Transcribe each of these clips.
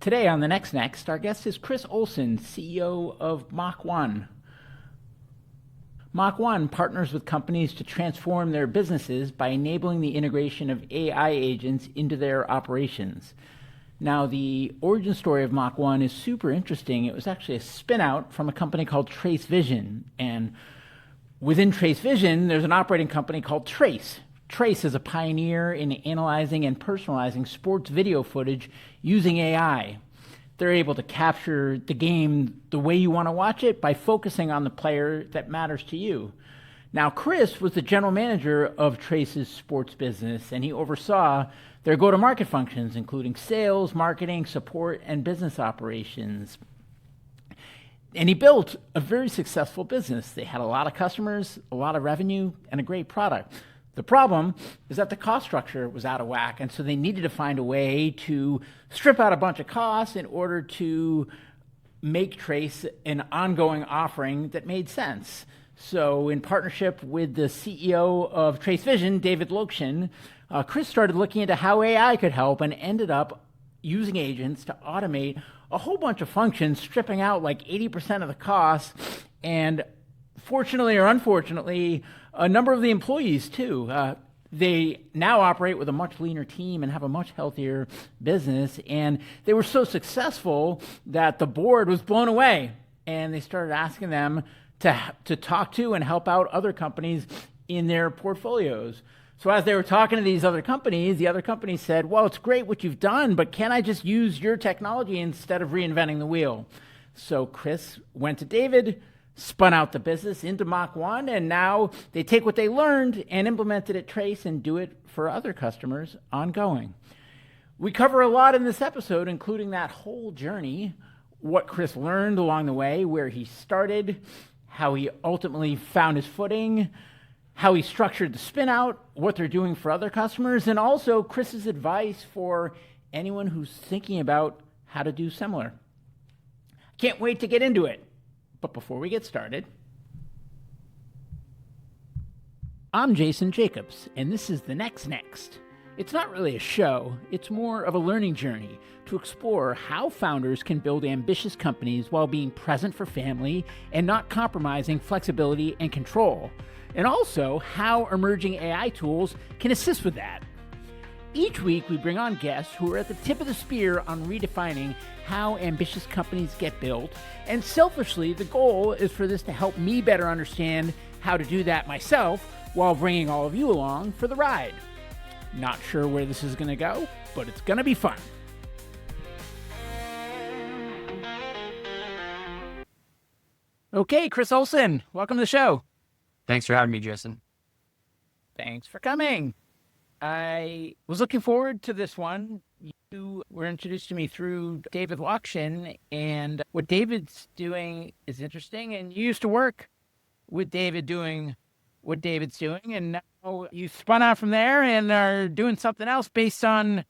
Today on the Next, our guest is Chris Olson, CEO of Mach. Mach partners with companies to transform their businesses by enabling the integration of AI agents into their operations. Now, the origin story of Mach is super interesting. It was actually a spin-out from a company called traceVision. And within traceVision, there's an operating company called Trace. Trace is a pioneer in analyzing and personalizing sports video footage using AI. They're able to capture the game the way you want to watch it by focusing on the player that matters to you. Now, Chris was the general manager of Trace's sports business, and he oversaw their go-to-market functions, including sales, marketing, support, and business operations. And he built a very successful business. They had a lot of customers, a lot of revenue, and a great product. The problem is that the cost structure was out of whack, and so they needed to find a way to strip out a bunch of costs in order to make Trace an ongoing offering that made sense. So in partnership with the CEO of traceVision, David Lokshin, Chris started looking into how AI could help and ended up using agents to automate a whole bunch of functions, stripping out like 80% of the costs, and fortunately or unfortunately, a number of the employees too. They now operate with a much leaner team and have a much healthier business. And they were so successful that the board was blown away. And they started asking them to talk to and help out other companies in their portfolios. So as they were talking to these other companies, the other companies said, well, it's great what you've done, but can I just use your technology instead of reinventing the wheel? So Chris went to David, spun out the business into Mach, and now they take what they learned and implement it at Trace and do it for other customers ongoing. We cover a lot in this episode, including that whole journey, what Chris learned along the way, where he started, how he ultimately found his footing, how he structured the spin out, what they're doing for other customers, and also Chris's advice for anyone who's thinking about how to do similar. Can't wait to get into it. But before we get started, I'm Jason Jacobs, and this is The Next. It's not really a show, it's more of a learning journey to explore how founders can build ambitious companies while being present for family and not compromising flexibility and control, and also how emerging AI tools can assist with that. Each week, we bring on guests who are at the tip of the spear on redefining how ambitious companies get built, and selfishly, the goal is for this to help me better understand how to do that myself while bringing all of you along for the ride. Not sure where this is going to go, but it's going to be fun. Okay, Chris Olson, welcome to the show. Thanks for having me, Jason. Thanks for coming. I was looking forward to this one. You were introduced to me through David Lokshin, and what David's doing is interesting. And you used to work with David doing what David's doing, and now you spun out from there and are doing something else based on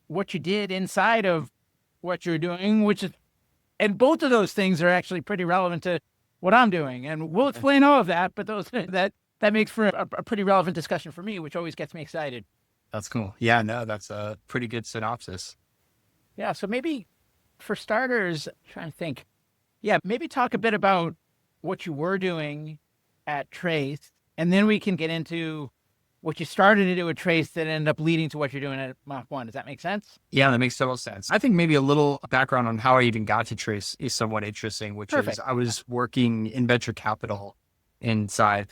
what you did inside of what you're doing, and both of those things are actually pretty relevant to what I'm doing. And we'll explain all of that, but that makes for a pretty relevant discussion for me, which always gets me excited. That's cool. Yeah, no, that's a pretty good synopsis. Yeah, so maybe for starters, trying to think. Yeah, maybe talk a bit about what you were doing at Trace, and then we can get into what you started to do at Trace that ended up leading to what you're doing at Mach. Does that make sense? Yeah, that makes total sense. I think maybe a little background on how I even got to Trace is somewhat interesting, which Perfect. is I was working in venture capital in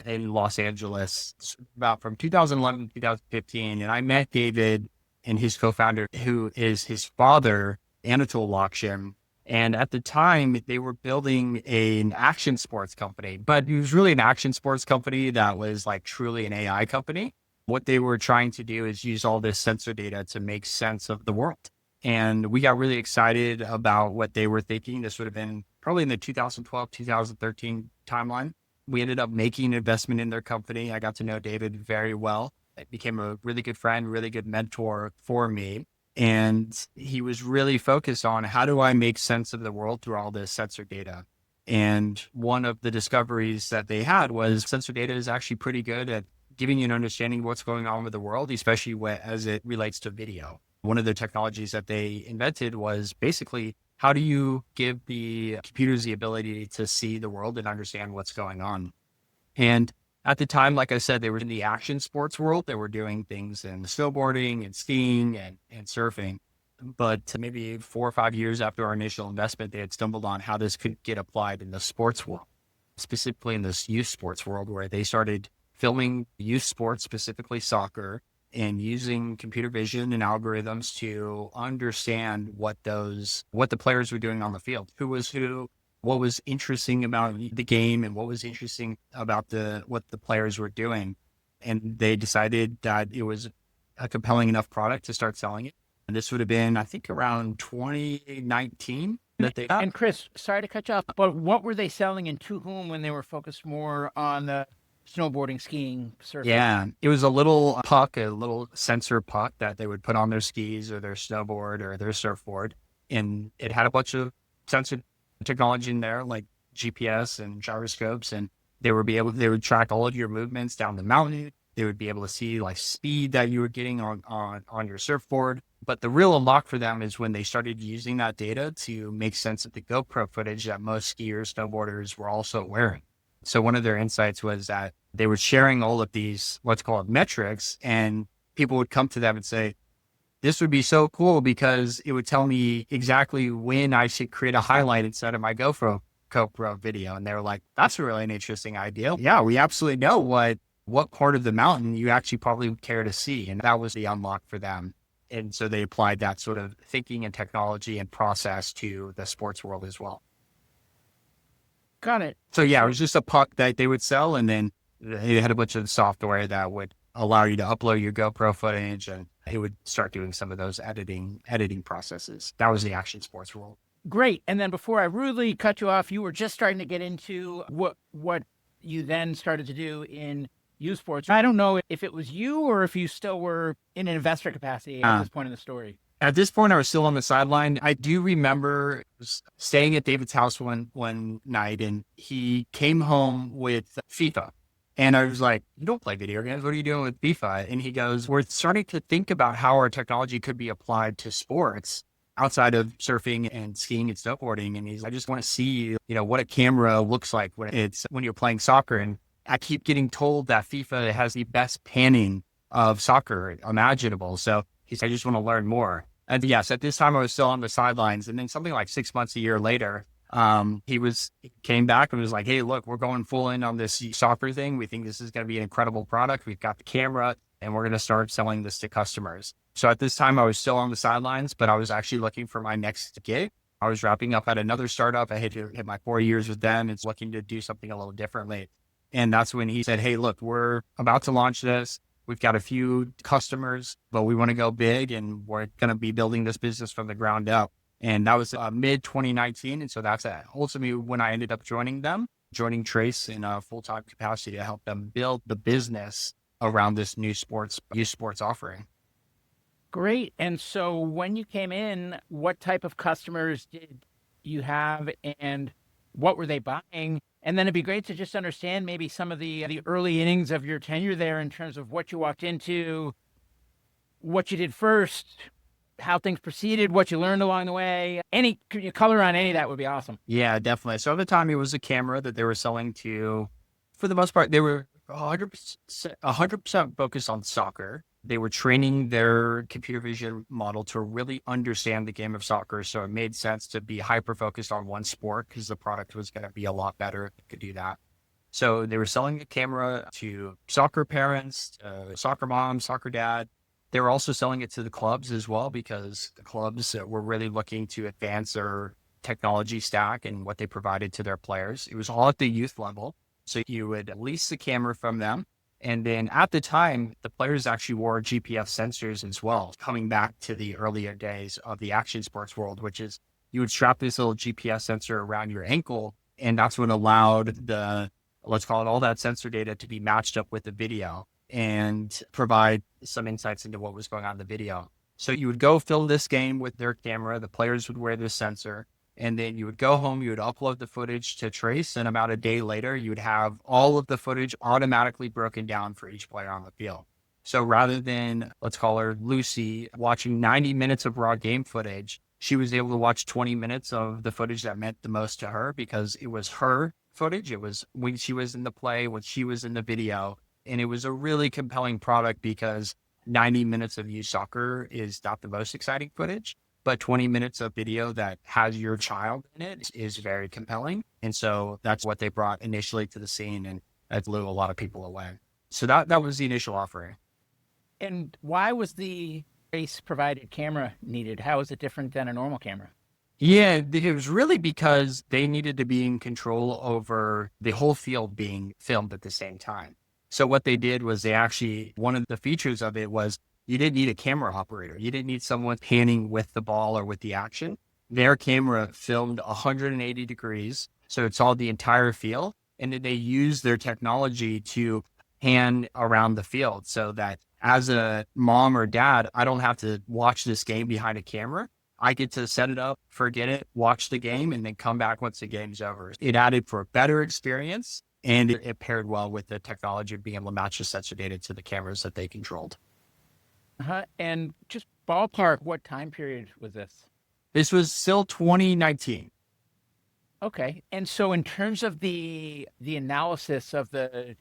Los Angeles about from 2011 to 2015. And I met David and his co-founder, who is his father, Anatol Lokshin. And at the time, they were building an action sports company, but it was really an action sports company that was like truly an AI company. What they were trying to do is use all this sensor data to make sense of the world. And we got really excited about what they were thinking. This would have been probably in the 2012, 2013 timeline. We ended up making an investment in their company. I got to know David very well. It became a really good friend, really good mentor for me. And he was really focused on how do I make sense of the world through all this sensor data. And one of the discoveries that they had was sensor data is actually pretty good at giving you an understanding of what's going on with the world, especially as it relates to video. one of the technologies that they invented was basically, how do you give the computers the ability to see the world and understand what's going on? And at the time, like I said, they were in the action sports world. They were doing things in snowboarding and skiing and surfing. But maybe 4 or 5 years after our initial investment, they had stumbled on how this could get applied in the sports world, specifically in this youth sports world, where they started filming youth sports, specifically soccer, and using computer vision and algorithms to understand what the players were doing on the field, who was who, what was interesting about the game, and what was interesting about what the players were doing. And they decided that it was a compelling enough product to start selling it. And this would have been, I think, around 2019 that they. And Chris, sorry to cut you off, but what were they selling and to whom when they were focused more on the snowboarding, skiing, surfing? Yeah, it was a little puck, a little sensor puck that they would put on their skis or their snowboard or their surfboard. And it had a bunch of sensor technology in there, like GPS and gyroscopes. And they would track all of your movements down the mountain. They would be able to see like speed that you were getting on your surfboard. But the real unlock for them is when they started using that data to make sense of the GoPro footage that most skiers, snowboarders were also wearing. So one of their insights was that they were sharing all of these, what's called metrics, and people would come to them and say, this would be so cool because it would tell me exactly when I should create a highlight inside of my GoPro video. And they were like, that's really an interesting idea. Yeah, we absolutely know what part of the mountain you actually probably would care to see. And that was the unlock for them. And so they applied that sort of thinking and technology and process to the sports world as well. Got it. So yeah, it was just a puck that they would sell, and then they had a bunch of software that would allow you to upload your GoPro footage, and it would start doing some of those editing processes. That was the action sports world. Great. And then before I rudely cut you off, you were just starting to get into what you then started to do in youth sports. I don't know if it was you or if you still were in an investor capacity at this point in the story. At this point, I was still on the sideline. I do remember staying at David's house one night, and he came home with FIFA. And I was like, you don't play video games. What are you doing with FIFA? And he goes, we're starting to think about how our technology could be applied to sports outside of surfing and skiing and snowboarding. And I just want to see, what a camera looks like when you're playing soccer. And I keep getting told that FIFA has the best panning of soccer imaginable. So he said, I just want to learn more. And yes, at this time I was still on the sidelines. And then something like 6 months, a year later, he came back and was like, hey, look, we're going full in on this soccer thing. We think this is going to be an incredible product. We've got the camera and we're going to start selling this to customers. So at this time I was still on the sidelines, but I was actually looking for my next gig. I was wrapping up at another startup. I had hit my 4 years with them and looking to do something a little differently. And that's when he said, hey, look, we're about to launch this. We've got a few customers, but we want to go big and we're going to be building this business from the ground up. And that was mid 2019. And so that's ultimately when I ended up joining Trace in a full-time capacity to help them build the business around this youth sports offering. Great. And so when you came in, what type of customers did you have and what were they buying? And then it'd be great to just understand maybe some of the early innings of your tenure there in terms of what you walked into, what you did first, how things proceeded, what you learned along the way. Any color on any of that would be awesome. Yeah, definitely. So at the time, it was a camera that they were selling to. For the most part, they were 100% focused on soccer. They were training their computer vision model to really understand the game of soccer. So it made sense to be hyper-focused on one sport because the product was going to be a lot better if it could do that. So they were selling a camera to soccer parents, soccer mom, soccer dad. They were also selling it to the clubs as well because the clubs were really looking to advance their technology stack and what they provided to their players. It was all at the youth level. So you would lease the camera from them. And then at the time, the players actually wore GPS sensors as well, coming back to the earlier days of the action sports world, which is you would strap this little GPS sensor around your ankle. And that's what allowed let's call it all that sensor data to be matched up with the video and provide some insights into what was going on in the video. So you would go film this game with their camera. The players would wear this sensor. And then you would go home, you would upload the footage to Trace, and about a day later, you would have all of the footage automatically broken down for each player on the field. So rather than, let's call her Lucy, watching 90 minutes of raw game footage, she was able to watch 20 minutes of the footage that meant the most to her because it was her footage. It was when she was in the play, when she was in the video. And it was a really compelling product because 90 minutes of youth soccer is not the most exciting footage, but 20 minutes of video that has your child in it is very compelling. And so that's what they brought initially to the scene, and that blew a lot of people away. So that was the initial offering. And why was the Trace provided camera needed? How is it different than a normal camera? Yeah, it was really because they needed to be in control over the whole field being filmed at the same time. So what they did was one of the features of it was you didn't need a camera operator. You didn't need someone panning with the ball or with the action. Their camera filmed 180 degrees. So it saw the entire field. And then they used their technology to pan around the field so that as a mom or dad, I don't have to watch this game behind a camera. I get to set it up, forget it, watch the game, and then come back once the game's over. It added for a better experience, and it paired well with the technology of being able to match the sensor data to the cameras that they controlled. And just ballpark, what time period was this? This was still 2019. Okay. And so in terms of the analysis of the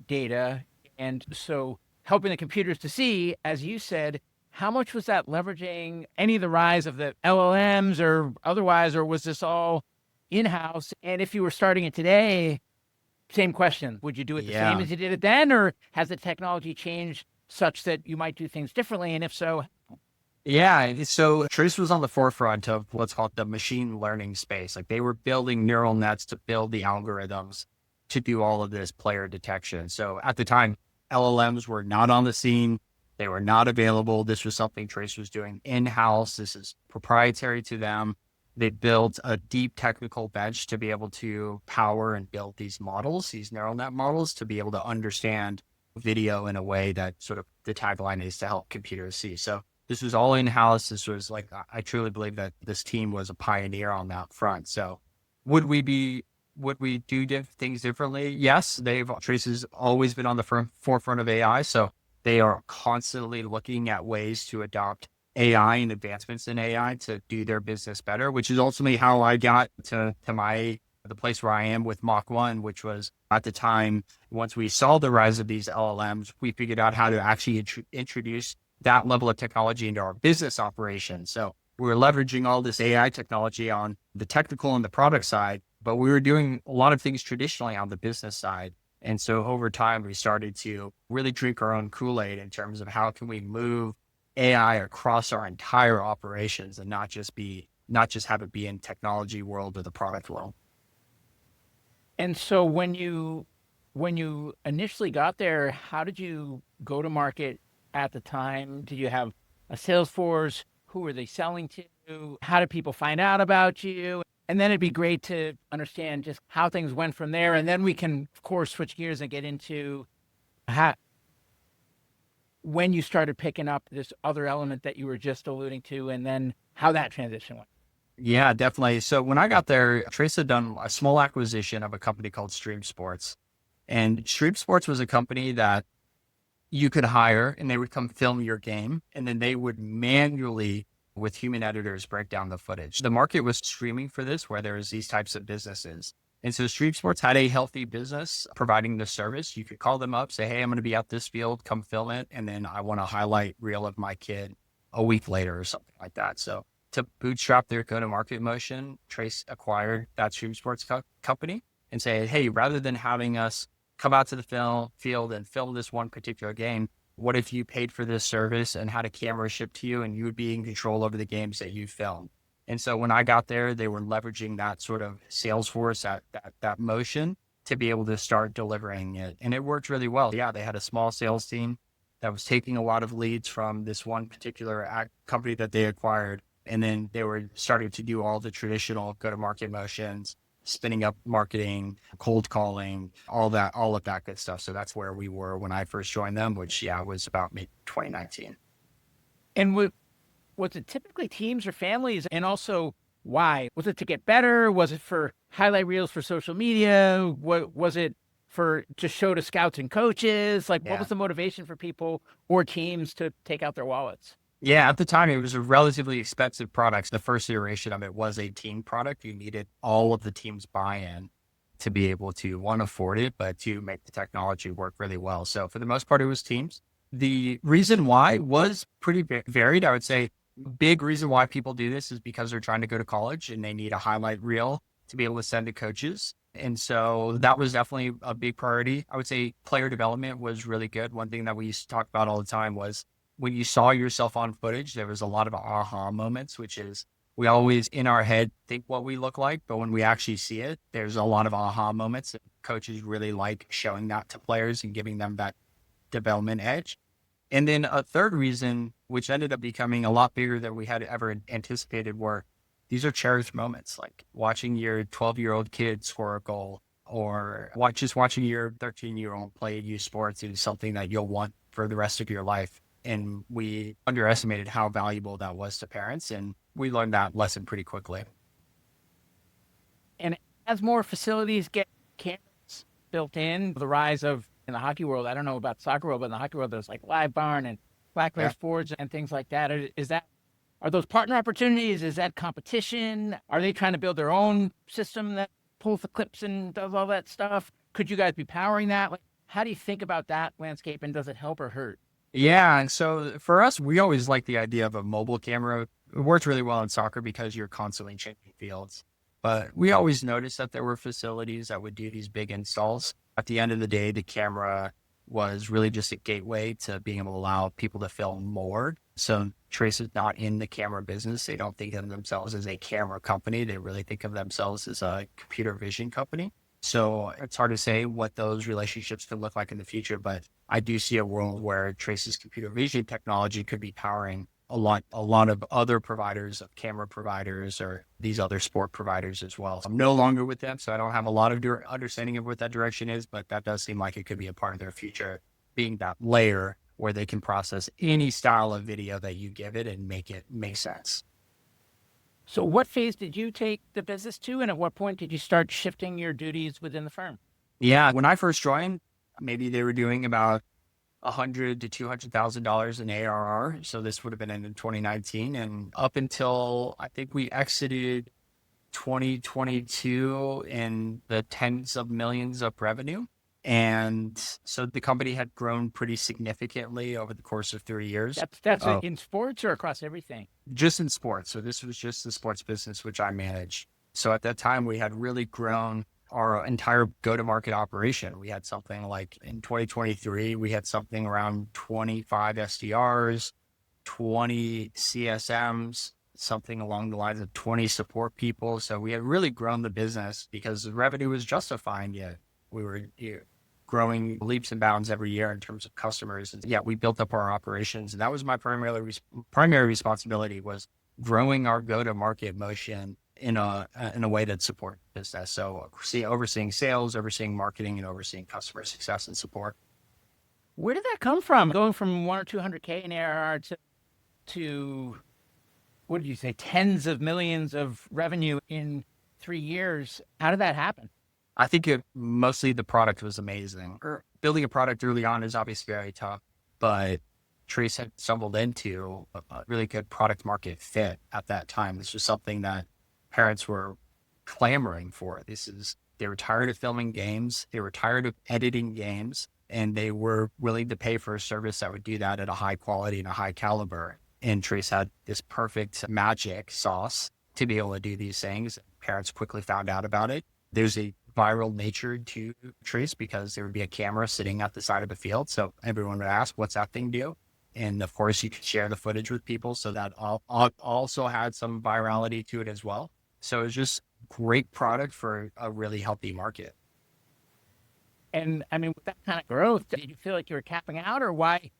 data, and so helping the computers to see, as you said, how much was that leveraging any of the rise of the LLMs or otherwise, or was this all in-house? And if you were starting it today, same question. Would you do it the same as you did it then, or has the technology changed such that you might do things differently? And if so, Yeah. So Trace was on the forefront of what's called the machine learning space. Like they were building neural nets to build the algorithms to do all of this player detection. So at the time, LLMs were not on the scene. They were not available. This was something Trace was doing in-house. This is proprietary to them. They built a deep technical bench to be able to power and build these models, these neural net models, to be able to understand video in a way that sort of the tagline is to help computers see. So this was all in-house. This was like, I truly believe that this team was a pioneer on that front. So would we do things differently? Yes, Trace has always been on the forefront of AI. So they are constantly looking at ways to adopt AI and advancements in AI to do their business better, which is ultimately how I got to the place where I am with Mach 1, which was at the time, once we saw the rise of these LLMs, we figured out how to actually introduce that level of technology into our business operations. So we were leveraging all this AI technology on the technical and the product side, but we were doing a lot of things traditionally on the business side. And so over time, we started to really drink our own Kool-Aid in terms of how can we move AI across our entire operations and not just have it be in technology world or the product world. and so when you initially got there, how did you go to market at the time? Did you have a sales force? Who were they selling to? How did people find out about you? And then it'd be great to understand just how things went from there. And then we can, of course, switch gears and get into how, when you started picking up this other element that you were just alluding to, and then how that transition went. Yeah, definitely. So when I got there, Trace had done a small acquisition of a company called Stream Sports. And Stream Sports was a company that you could hire and they would come film your game. And then they would manually, with human editors, break down the footage. The market was streaming for this, where there was these types of businesses. And so Stream Sports had a healthy business providing the service. You could call them up, say, hey, I'm going to be at this field, come film it. And then I want a highlight reel of my kid a week later or something like that. So to bootstrap their go-to-market motion, Trace acquired that Stream Sports company and say, hey, rather than having us come out to the field and film this one particular game, what if you paid for this service and had a camera shipped to you and you would be in control over the games that you filmed? And so when I got there, they were leveraging that sort of sales force, that motion to be able to start delivering it. And it worked really well. Yeah, they had a small sales team that was taking a lot of leads from this one particular company that they acquired. And then they were starting to do all the traditional go-to-market motions, spinning up marketing, cold calling, all of that good stuff. So that's where we were when I first joined them, which, was about mid-2019. And was it typically teams or families? And also, why? Was it to get better? Was it for highlight reels for social media? What was it for to show to scouts and coaches? Like, what Yeah. was the motivation for people or teams to take out their wallets? Yeah, at the time, it was a relatively expensive product. The first iteration of it was a team product. You needed all of the team's buy-in to be able to, one, afford it, but to make the technology work really well. So for the most part, it was teams. The reason why was pretty varied. I would say big reason why people do this is because they're trying to go to college and they need a highlight reel to be able to send to coaches. And so that was definitely a big priority. I would say player development was really good. One thing that we used to talk about all the time was when you saw yourself on footage, there was a lot of aha moments, which is we always in our head think what we look like, but when we actually see it, there's a lot of aha moments. Coaches really like showing that to players and giving them that development edge. And then a third reason, which ended up becoming a lot bigger than we had ever anticipated, were these are cherished moments, like watching your 12-year-old kid score a goal or just watching your 13-year-old play youth sports is something that you'll want for the rest of your life. And we underestimated how valuable that was to parents. And we learned that lesson pretty quickly. And as more facilities get cameras built in, the rise of in the hockey world, I don't know about soccer world, but in the hockey world, there's like Live Barn and Blackberry Forge and things like that. Are those partner opportunities? Is that competition? Are they trying to build their own system that pulls the clips and does all that stuff? Could you guys be powering that? Like, how do you think about that landscape, and does it help or hurt? Yeah. And so for us, we always like the idea of a mobile camera. It works really well in soccer because you're constantly changing fields. But we always noticed that there were facilities that would do these big installs. At the end of the day, the camera was really just a gateway to being able to allow people to film more. So Trace is not in the camera business. They don't think of themselves as a camera company. They really think of themselves as a computer vision company. So it's hard to say what those relationships could look like in the future, but I do see a world where Trace's computer vision technology could be powering a lot of other providers of camera providers or these other sport providers as well. I'm no longer with them, so I don't have a lot of understanding of what that direction is, but that does seem like it could be a part of their future, being that layer where they can process any style of video that you give it and make it make sense. So what phase did you take the business to, and at what point did you start shifting your duties within the firm? Yeah, when I first joined, maybe they were doing about $100,000 to $200,000 in ARR. So this would have been in 2019, and up until I think we exited 2022 in the tens of millions of revenue. And so the company had grown pretty significantly over the course of 3 years. That's in sports or across everything? Just in sports. So this was just the sports business, which I manage. So at that time, we had really grown our entire go-to-market operation. We had something like in 2023, we had something around 25 SDRs, 20 CSMs, something along the lines of 20 support people. So we had really grown the business because the revenue was justifying it. We were growing leaps and bounds every year in terms of customers. And yeah, we built up our operations. And that was my primary responsibility, was growing our go-to-market motion in a way that supports business. So overseeing sales, overseeing marketing, and overseeing customer success and support. Where did that come from? Going from 1 or 200K in ARR to what did you say, tens of millions of revenue in 3 years? How did that happen? I think mostly the product was amazing. Building a product early on is obviously very tough, but Trace had stumbled into a really good product market fit at that time. This was something that parents were clamoring for. They were tired of filming games. They were tired of editing games, and they were willing to pay for a service that would do that at a high quality and a high caliber. And Trace had this perfect magic sauce to be able to do these things. Parents quickly found out about it. There's a viral nature to Trace because there would be a camera sitting at the side of the field. So everyone would ask, what's that thing do? And of course, you could share the footage with people. So that also had some virality to it as well. So it was just great product for a really healthy market. And I mean, with that kind of growth, did you feel like you were capping out, or why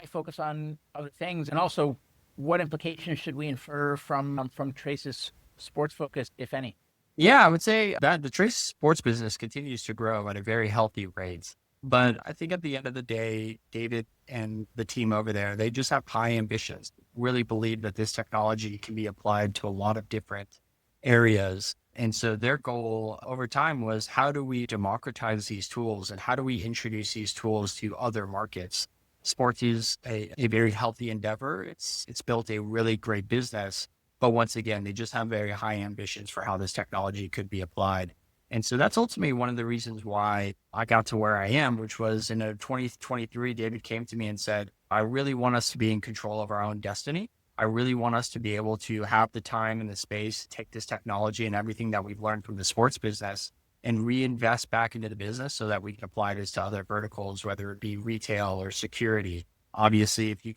focus on other things? And also, what implications should we infer from Trace's sports focus, if any? Yeah, I would say that the Trace sports business continues to grow at a very healthy rate. But I think at the end of the day, David and the team over there, they just have high ambitions, really believe that this technology can be applied to a lot of different areas And so their goal over time was, how do we democratize these tools and how do we introduce these tools to other markets? Sports is a very healthy endeavor. It's built a really great business, but once again, they just have very high ambitions for how this technology could be applied. And so that's ultimately one of the reasons why I got to where I am, which was in 2023, David came to me and said, I really want us to be in control of our own destiny. I really want us to be able to have the time and the space to take this technology and everything that we've learned from the sports business and reinvest back into the business so that we can apply this to other verticals, whether it be retail or security. Obviously, if you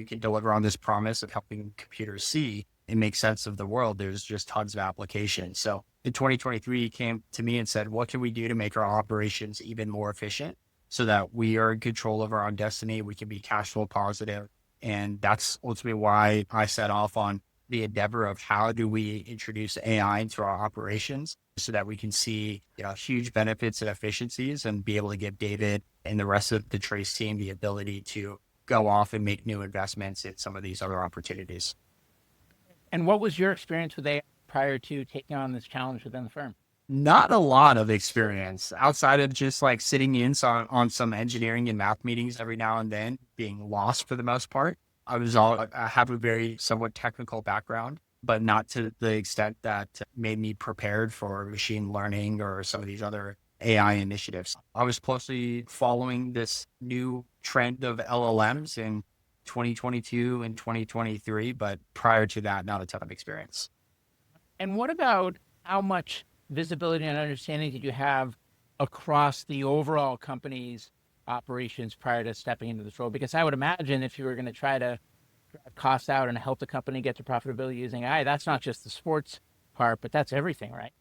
can deliver on this promise of helping computers see and make sense of the world, there's just tons of applications. So in 2023, he came to me and said, what can we do to make our operations even more efficient so that we are in control of our own destiny? We can be cash flow positive. And that's ultimately why I set off on the endeavor of how do we introduce AI into our operations so that we can see, huge benefits and efficiencies and be able to give David and the rest of the Trace team the ability to go off and make new investments in some of these other opportunities. And what was your experience with AI prior to taking on this challenge within the firm? Not a lot of experience outside of just like sitting in on some engineering and math meetings every now and then, being lost for the most part. I have a very somewhat technical background, but not to the extent that made me prepared for machine learning or some of these other AI initiatives. I was closely following this new trend of LLMs in 2022 and 2023, but prior to that, not a ton of experience. And what about how much visibility and understanding did you have across the overall company's operations prior to stepping into this role? Because I would imagine if you were going to try to drive costs out and help the company get to profitability using AI, that's not just the sports part, but that's everything, right?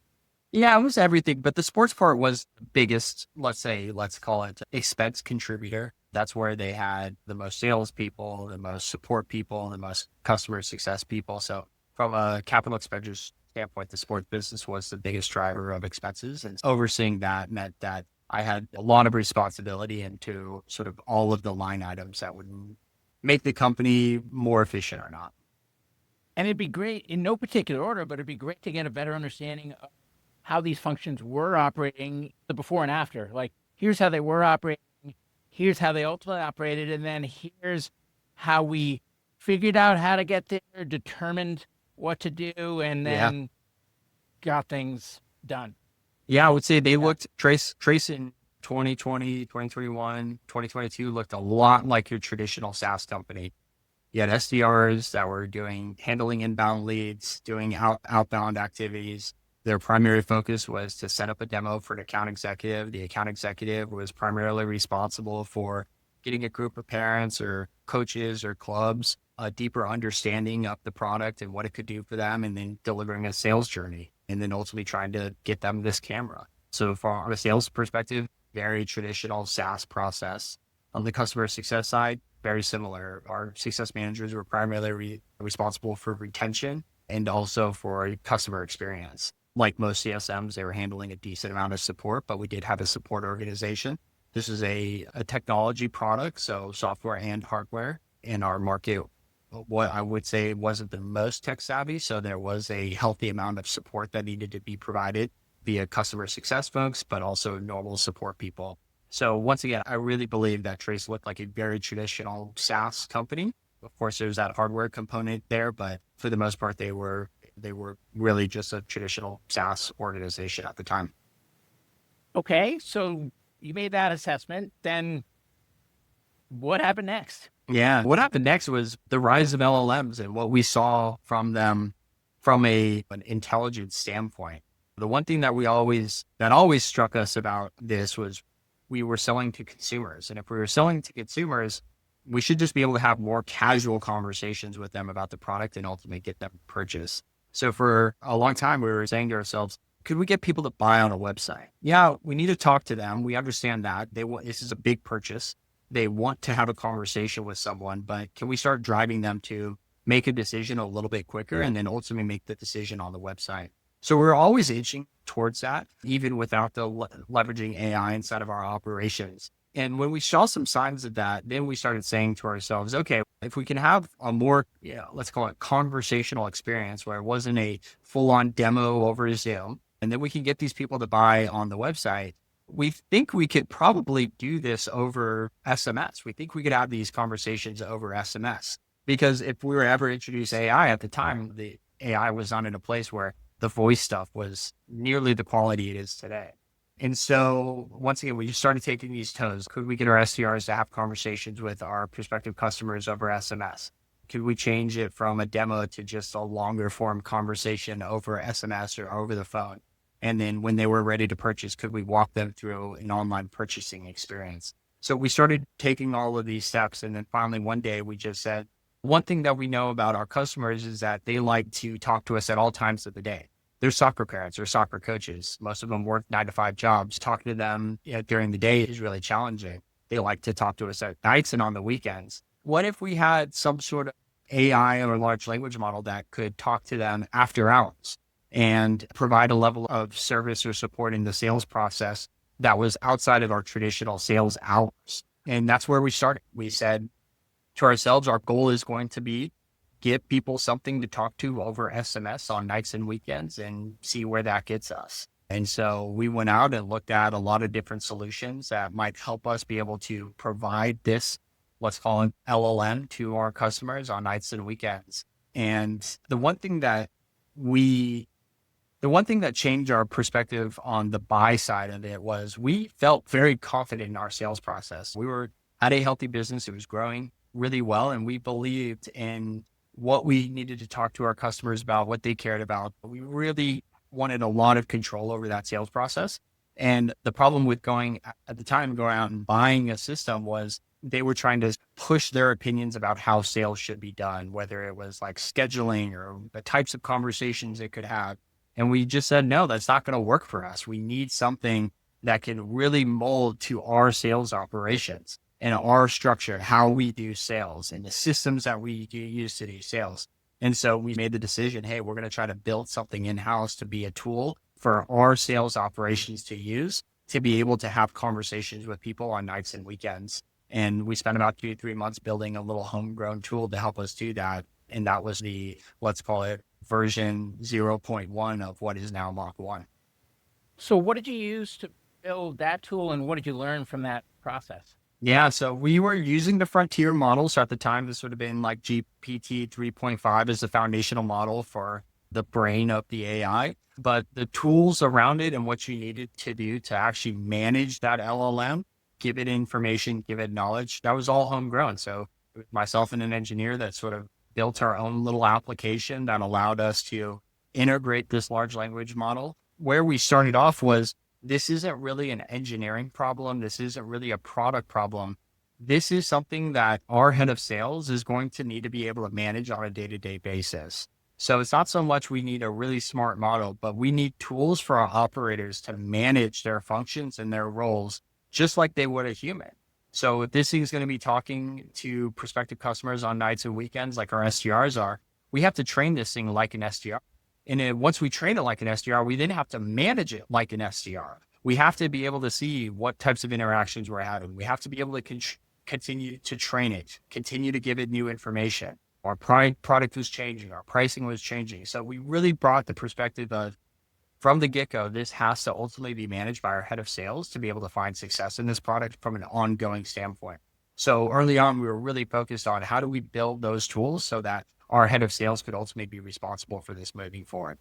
Yeah, it was everything, but the sports part was the biggest, let's call it expense contributor. That's where they had the most salespeople, the most support people, the most customer success people. So from a capital expenditures standpoint, the sports business was the biggest driver of expenses, and overseeing that meant that I had a lot of responsibility into sort of all of the line items that would make the company more efficient or not. And it'd be great, in no particular order, but it'd be great to get a better understanding of how these functions were operating, the before and after. Like, here's how they were operating, here's how they ultimately operated, and then here's how we figured out how to get there, determined what to do, and then got things done. Yeah, I would say they looked, Trace in 2020, 2021, 2022 looked a lot like your traditional SaaS company. You had SDRs that were handling inbound leads, doing outbound activities. Their primary focus was to set up a demo for an account executive. The account executive was primarily responsible for getting a group of parents or coaches or clubs a deeper understanding of the product and what it could do for them, and then delivering a sales journey, and then ultimately trying to get them this camera. So from a sales perspective, very traditional SaaS process. On the customer success side, very similar. Our success managers were primarily responsible for retention and also for customer experience. Like most CSMs, they were handling a decent amount of support, but we did have a support organization. This is a technology product, so software and hardware. In our market, what I would say wasn't the most tech savvy, so there was a healthy amount of support that needed to be provided via customer success folks, but also normal support people. So once again, I really believe that Trace looked like a very traditional SaaS company. Of course, there's that hardware component there, but for the most part, they were really just a traditional SaaS organization at the time. Okay, so you made that assessment. Then what happened next? Yeah, what happened next was the rise of LLMs and what we saw from them from an intelligence standpoint. The one thing that always struck us about this was we were selling to consumers. And if we were selling to consumers, we should just be able to have more casual conversations with them about the product and ultimately get them to purchase. So for a long time, we were saying to ourselves, could we get people to buy on a website? Yeah, we need to talk to them. We understand that this is a big purchase. They want to have a conversation with someone, but can we start driving them to make a decision a little bit quicker and then ultimately make the decision on the website? So we're always inching towards that, even without the leveraging AI inside of our operations. And when we saw some signs of that, then we started saying to ourselves, okay, If we can have a more, let's call it conversational experience where it wasn't a full on demo over Zoom, and then we can get these people to buy on the website, we think we could probably do this over SMS. We think we could have these conversations over SMS because if we were ever introduce AI at the time, the AI was not in a place where the voice stuff was nearly the quality it is today. And so once again, we just started taking these tones. Could we get our SDRs to have conversations with our prospective customers over SMS? Could we change it from a demo to just a longer form conversation over SMS or over the phone? And then when they were ready to purchase, could we walk them through an online purchasing experience? So we started taking all of these steps. And then finally, one day we just said, one thing that we know about our customers is that they like to talk to us at all times of the day. They're soccer parents or soccer coaches. Most of them work 9-to-5 jobs. Talking to them during the day is really challenging. They like to talk to us at nights and on the weekends. What if we had some sort of AI or large language model that could talk to them after hours and provide a level of service or support in the sales process that was outside of our traditional sales hours? And that's where we started. We said to ourselves, our goal is going to be give people something to talk to over SMS on nights and weekends and see where that gets us. And so we went out and looked at a lot of different solutions that might help us be able to provide this, let's call it LLM, to our customers on nights and weekends. And the one thing that changed our perspective on the buy side of it was we felt very confident in our sales process. We were at a healthy business. It was growing really well. And we believed in what we needed to talk to our customers about, what they cared about. We really wanted a lot of control over that sales process. And the problem with going out and buying a system was they were trying to push their opinions about how sales should be done, whether it was like scheduling or the types of conversations it could have. And we just said, no, that's not going to work for us. We need something that can really mold to our sales operations and our structure, how we do sales and the systems that we use to do sales. And so we made the decision, hey, we're going to try to build something in-house to be a tool for our sales operations to use to be able to have conversations with people on nights and weekends. And we spent about 2 to 3 months building a little homegrown tool to help us do that. And that was the, let's call it version 0.1 of what is now Mach 1. So what did you use to build that tool, and what did you learn from that process? Yeah, so we were using the frontier model. So at the time, this would have been like GPT 3.5 as the foundational model for the brain of the AI. But the tools around it and what you needed to do to actually manage that LLM, give it information, give it knowledge, that was all homegrown. So it was myself and an engineer that sort of built our own little application that allowed us to integrate this large language model. Where we started off was, this isn't really an engineering problem. This isn't really a product problem. This is something that our head of sales is going to need to be able to manage on a day-to-day basis. So it's not so much we need a really smart model, but we need tools for our operators to manage their functions and their roles just like they would a human. So if this thing is going to be talking to prospective customers on nights and weekends, like our SDRs are, we have to train this thing like an SDR. And then once we train it like an SDR, we then have to manage it like an SDR. We have to be able to see what types of interactions we're having. We have to be able to continue to train it, continue to give it new information. Our product was changing, our pricing was changing. So we really brought the perspective of, from the get-go, this has to ultimately be managed by our head of sales to be able to find success in this product from an ongoing standpoint. So early on, we were really focused on how do we build those tools so that our head of sales could ultimately be responsible for this moving forward.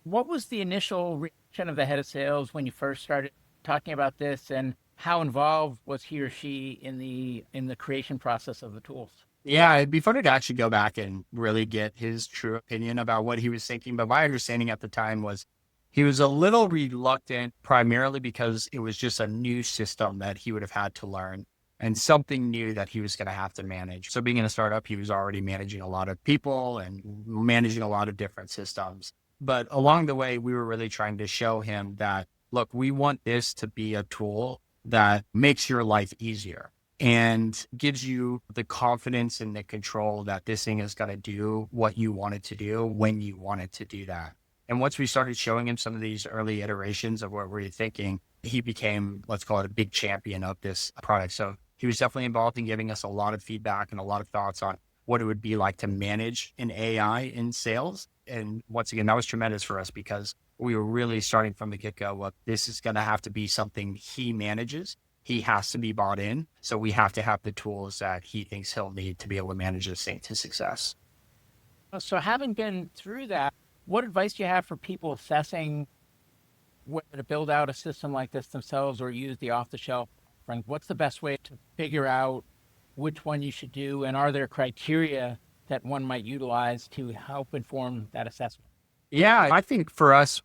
What was the initial reaction of the head of sales when you first started talking about this, and how involved was he or she in the creation process of the tools? Yeah, it'd be funny to actually go back and really get his true opinion about what he was thinking. But my understanding at the time was he was a little reluctant, primarily because it was just a new system that he would have had to learn and something new that he was going to have to manage. So being in a startup, he was already managing a lot of people and managing a lot of different systems. But along the way, we were really trying to show him that, look, we want this to be a tool that makes your life easier and gives you the confidence and the control that this thing is going to do what you want it to do when you want it to do that. And once we started showing him some of these early iterations of what we were thinking, he became, let's call it, a big champion of this product. So he was definitely involved in giving us a lot of feedback and a lot of thoughts on what it would be like to manage an AI in sales. And once again, that was tremendous for us because we were really starting from the get-go. Well, this is going to have to be something he manages. He has to be bought in. So we have to have the tools that he thinks he'll need to be able to manage this thing to success. So having been through that, what advice do you have for people assessing whether to build out a system like this themselves or use the off-the-shelf offering? What's the best way to figure out which one you should do? And are there criteria that one might utilize to help inform that assessment? Yeah, I think for us,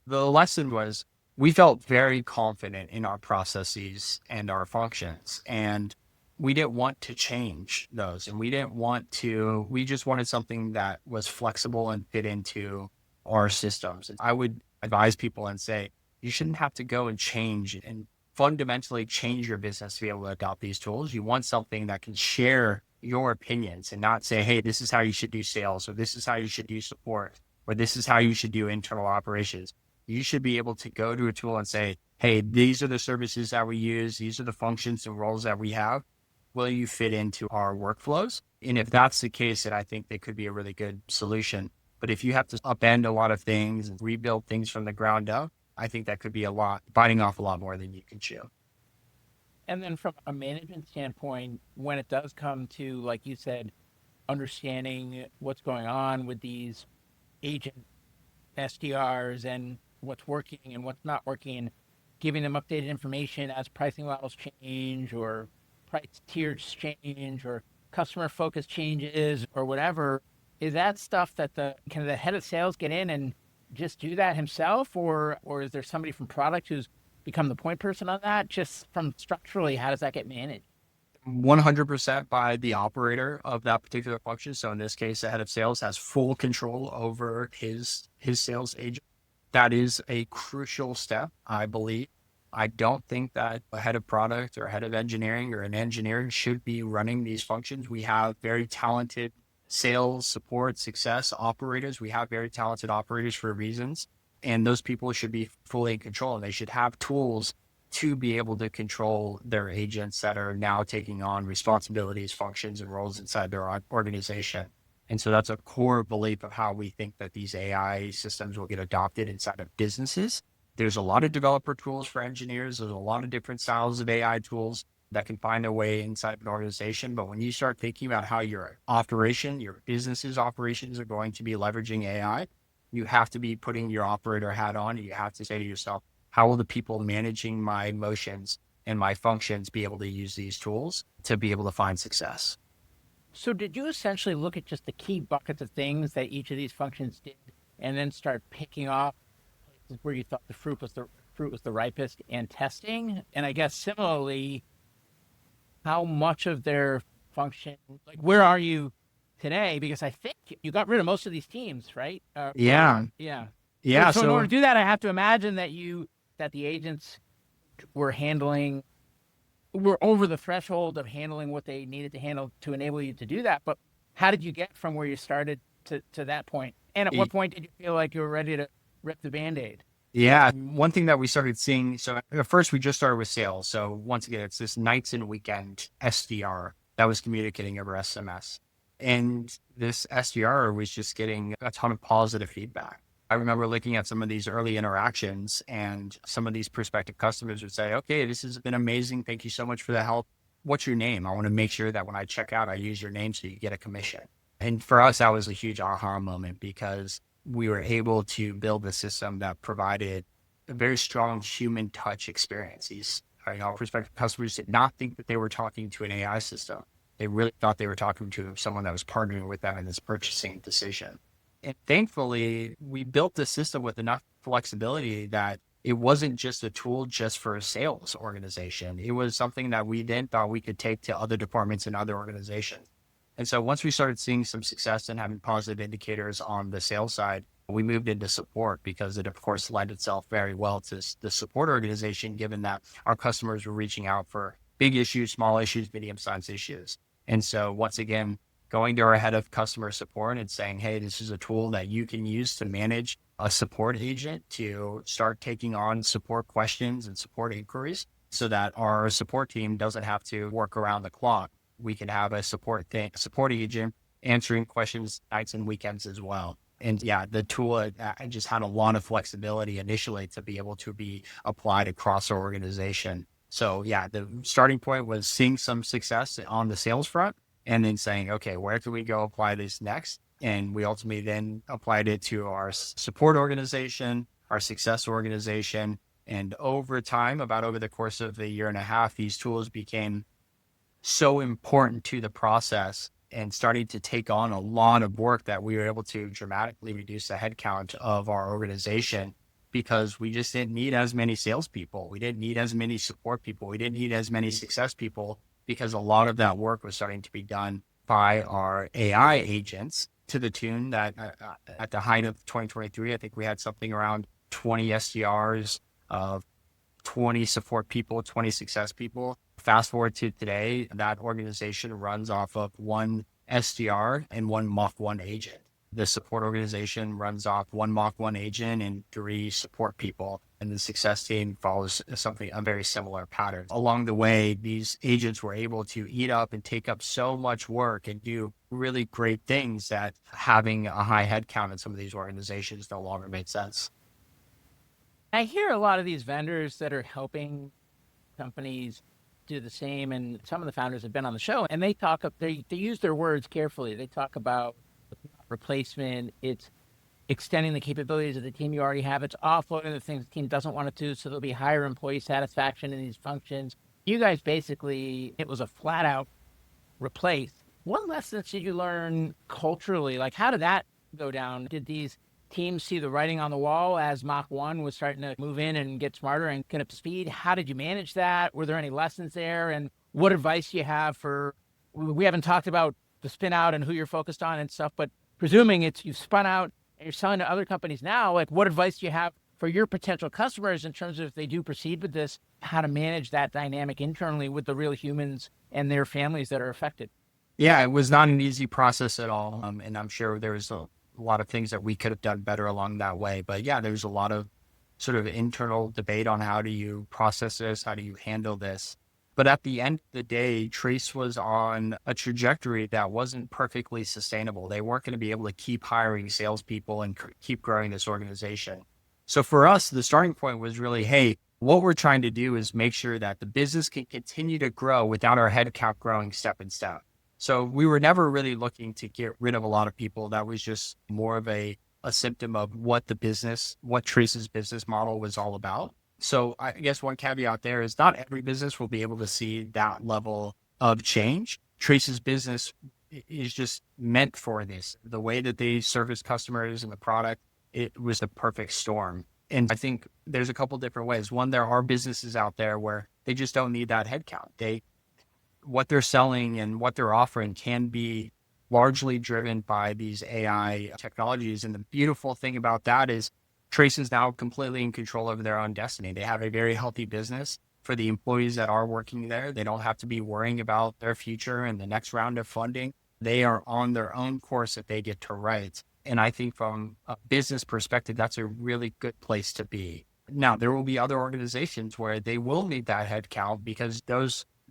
the lesson was we felt very confident in our processes and our functions, and we didn't want to change those. And we just wanted something that was flexible and fit into our systems. I would advise people and say, you shouldn't have to go and change and fundamentally change your business to be able to adopt these tools. You want something that can share your opinions and not say, hey, this is how you should do sales, or this is how you should do support, or this is how you should do internal operations. You should be able to go to a tool and say, hey, these are the services that we use. These are the functions and roles that we have. Will you fit into our workflows? And if that's the case, then I think they could be a really good solution. But if you have to upend a lot of things and rebuild things from the ground up, I think that could be biting off a lot more than you can chew. And then from a management standpoint, when it does come to, like you said, understanding what's going on with these agent SDRs and what's working and what's not working, giving them updated information as pricing models change or price tiers change or customer focus changes or whatever, is that stuff that can the head of sales get in and just do that himself, or is there somebody from product who's become the point person on that? Just from structurally, how does that get managed? 100% by the operator of that particular function. So in this case, the head of sales has full control over his sales agent. That is a crucial step, I believe. I don't think that a head of product or a head of engineering or an engineer should be running these functions. We have very talented sales, support, success operators. We have very talented operators for reasons, and those people should be fully in control, and they should have tools to be able to control their agents that are now taking on responsibilities, functions, and roles inside their organization. And so that's a core belief of how we think that these AI systems will get adopted inside of businesses. There's a lot of developer tools for engineers. There's a lot of different styles of AI tools that can find their way inside of an organization. But when you start thinking about how your business's operations are going to be leveraging AI, you have to be putting your operator hat on. And you have to say to yourself, how will the people managing my motions and my functions be able to use these tools to be able to find success? So did you essentially look at just the key buckets of things that each of these functions did and then start picking off places where you thought the fruit was the ripest and testing? And I guess similarly, how much of their function, like where are you today? Because I think you got rid of most of these teams, right? Yeah. Yeah. Yeah. So in order to do that, I have to imagine that the agents were over the threshold of handling what they needed to handle to enable you to do that. But how did you get from where you started to that point? And at what point did you feel like you were ready to rip the Band-Aid? Yeah. One thing that we started seeing, so at first we just started with sales. So once again, it's this nights and weekend SDR that was communicating over SMS. And this SDR was just getting a ton of positive feedback. I remember looking at some of these early interactions, and some of these prospective customers would say, okay, this has been amazing. Thank you so much for the help. What's your name? I want to make sure that when I check out, I use your name so you get a commission. And for us, that was a huge aha moment because we were able to build a system that provided a very strong human touch experience. These prospective customers did not think that they were talking to an AI system. They really thought they were talking to someone that was partnering with them in this purchasing decision. And thankfully, we built this system with enough flexibility that it wasn't just a tool just for a sales organization. It was something that we then thought we could take to other departments and other organizations. And so once we started seeing some success and having positive indicators on the sales side, we moved into support because it, of course, lent itself very well to the support organization, given that our customers were reaching out for big issues, small issues, medium-sized issues. And so once again, going to our head of customer support and saying, hey, this is a tool that you can use to manage a support agent to start taking on support questions and support inquiries. so that our support team doesn't have to work around the clock. We can have a support agent answering questions nights and weekends as well. And yeah, the tool just had a lot of flexibility initially to be able to be applied across our organization. So yeah, the starting point was seeing some success on the sales front and then saying, okay, where can we go apply this next? And we ultimately then applied it to our support organization, our success organization. And over time, about over the course of a year and a half, these tools became so important to the process and starting to take on a lot of work that we were able to dramatically reduce the headcount of our organization because we just didn't need as many salespeople. We didn't need as many support people. We didn't need as many success people because a lot of that work was starting to be done by our AI agents to the tune that at the height of 2023, I think we had something around 20 SDRs, 20 support people, 20 success people. Fast forward to today, that organization runs off of one SDR and one Mach 1 agent. The support organization runs off one Mach 1 agent and 3 support people. And the success team follows a very similar pattern. Along the way, these agents were able to eat up and take up so much work and do really great things that having a high headcount in some of these organizations no longer made sense. I hear a lot of these vendors that are helping companies do the same, and some of the founders have been on the show, and they use their words carefully. They talk about replacement, it's extending the capabilities of the team you already have, it's offloading the things the team doesn't want to do, so there'll be higher employee satisfaction in these functions. You guys basically, it was a flat out replace. What lessons did you learn culturally? Like, how did that go down? Did these teams see the writing on the wall as Mach 1 was starting to move in and get smarter and get up to speed? How did you manage that? Were there any lessons there? And what advice do you have for, we haven't talked about the spin out and who you're focused on and stuff, but presuming you've spun out and you're selling to other companies now, like what advice do you have for your potential customers in terms of if they do proceed with this, how to manage that dynamic internally with the real humans and their families that are affected? Yeah, it was not an easy process at all. And I'm sure there was a lot of things that we could have done better along that way. But yeah, there's a lot of sort of internal debate on how do you process this? How do you handle this? But at the end of the day, Trace was on a trajectory that wasn't perfectly sustainable. They weren't going to be able to keep hiring salespeople and keep growing this organization. So for us, the starting point was really, hey, what we're trying to do is make sure that the business can continue to grow without our headcount growing step in step. So we were never really looking to get rid of a lot of people. That was just more of a symptom of what Trace's business model was all about. So I guess one caveat there is not every business will be able to see that level of change. Trace's business is just meant for this. The way that they service customers and the product, it was the perfect storm. And I think there's a couple different ways. One, there are businesses out there where they just don't need that headcount. What they're selling and what they're offering can be largely driven by these AI technologies. And the beautiful thing about that is Trace is now completely in control of their own destiny. They have a very healthy business for the employees that are working there. They don't have to be worrying about their future and the next round of funding. They are on their own course that they get to write. And I think from a business perspective, that's a really good place to be. Now, there will be other organizations where they will need that headcount because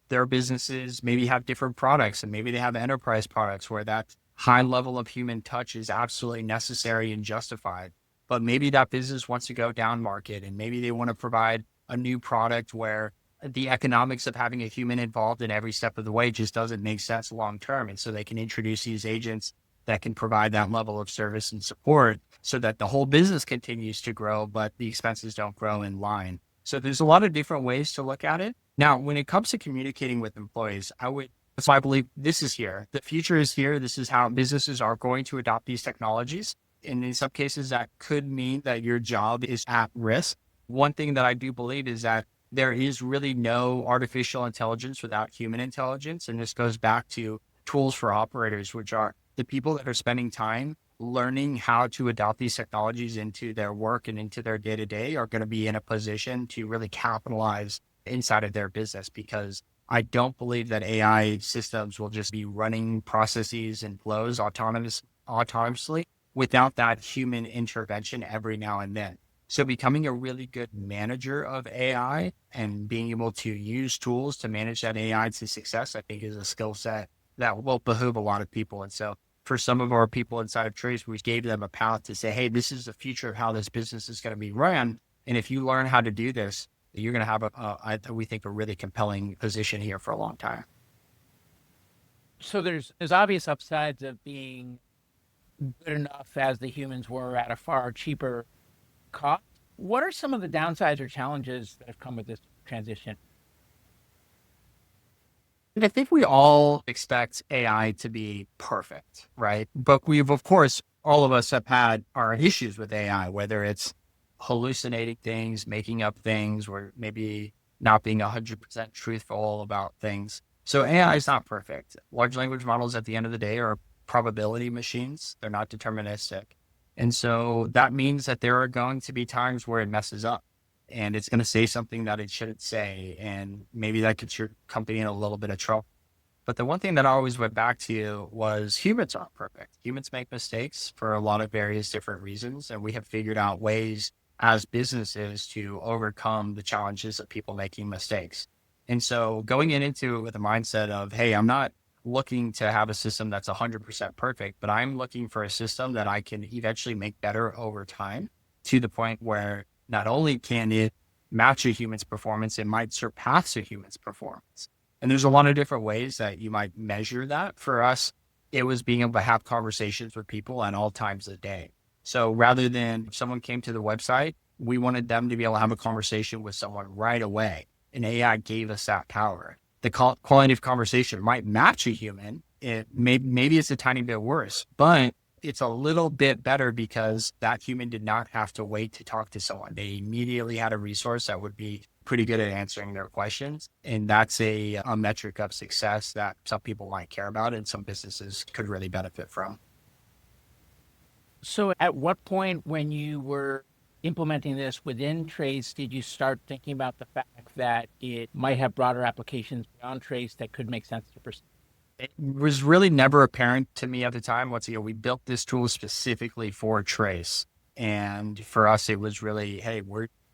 their businesses maybe have different products and maybe they have enterprise products where that high level of human touch is absolutely necessary and justified. But maybe that business wants to go down market and maybe they want to provide a new product where the economics of having a human involved in every step of the way just doesn't make sense long term. And so they can introduce these agents that can provide that level of service and support so that the whole business continues to grow, but the expenses don't grow in line. So there's a lot of different ways to look at it. Now, when it comes to communicating with employees, that's why I believe this is here. The future is here. This is how businesses are going to adopt these technologies. And in some cases, that could mean that your job is at risk. One thing that I do believe is that there is really no artificial intelligence without human intelligence. And this goes back to tools for operators, which are the people that are spending time learning how to adopt these technologies into their work and into their day-to-day are going to be in a position to really capitalize inside of their business, because I don't believe that AI systems will just be running processes and flows autonomously without that human intervention every now and then. So becoming a really good manager of AI and being able to use tools to manage that AI to success, I think is a skill set that will behoove a lot of people. And so for some of our people inside of Trace, we gave them a path to say, hey, this is the future of how this business is going to be run. And if you learn how to do this, you're going to have we think, a really compelling position here for a long time. So there's obvious upsides of being good enough as the humans were at a far cheaper cost. What are some of the downsides or challenges that have come with this transition? And I think we all expect AI to be perfect, right? But of course, all of us have had our issues with AI, whether it's hallucinating things, making up things, or maybe not being 100% truthful about things. So AI is not perfect. Large language models at the end of the day are probability machines. They're not deterministic. And so that means that there are going to be times where it messes up and it's going to say something that it shouldn't say. And maybe that gets your company in a little bit of trouble. But the one thing that I always went back to was humans aren't perfect. Humans make mistakes for a lot of various different reasons. And we have figured out ways as businesses to overcome the challenges of people making mistakes. And so going into it with a mindset of, hey, I'm not looking to have a system that's 100% perfect, but I'm looking for a system that I can eventually make better over time to the point where not only can it match a human's performance, it might surpass a human's performance. And there's a lot of different ways that you might measure that. For us, it was being able to have conversations with people at all times of the day. So rather than if someone came to the website, we wanted them to be able to have a conversation with someone right away. And AI gave us that power. The quality of conversation might match a human. Maybe it's a tiny bit worse, but it's a little bit better because that human did not have to wait to talk to someone. They immediately had a resource that would be pretty good at answering their questions. And that's a metric of success that some people might care about and some businesses could really benefit from. So at what point when you were implementing this within Trace, did you start thinking about the fact that it might have broader applications beyond Trace that could make sense to pursue? It was really never apparent to me at the time. Once again, we built this tool specifically for Trace. And for us, it was really, hey,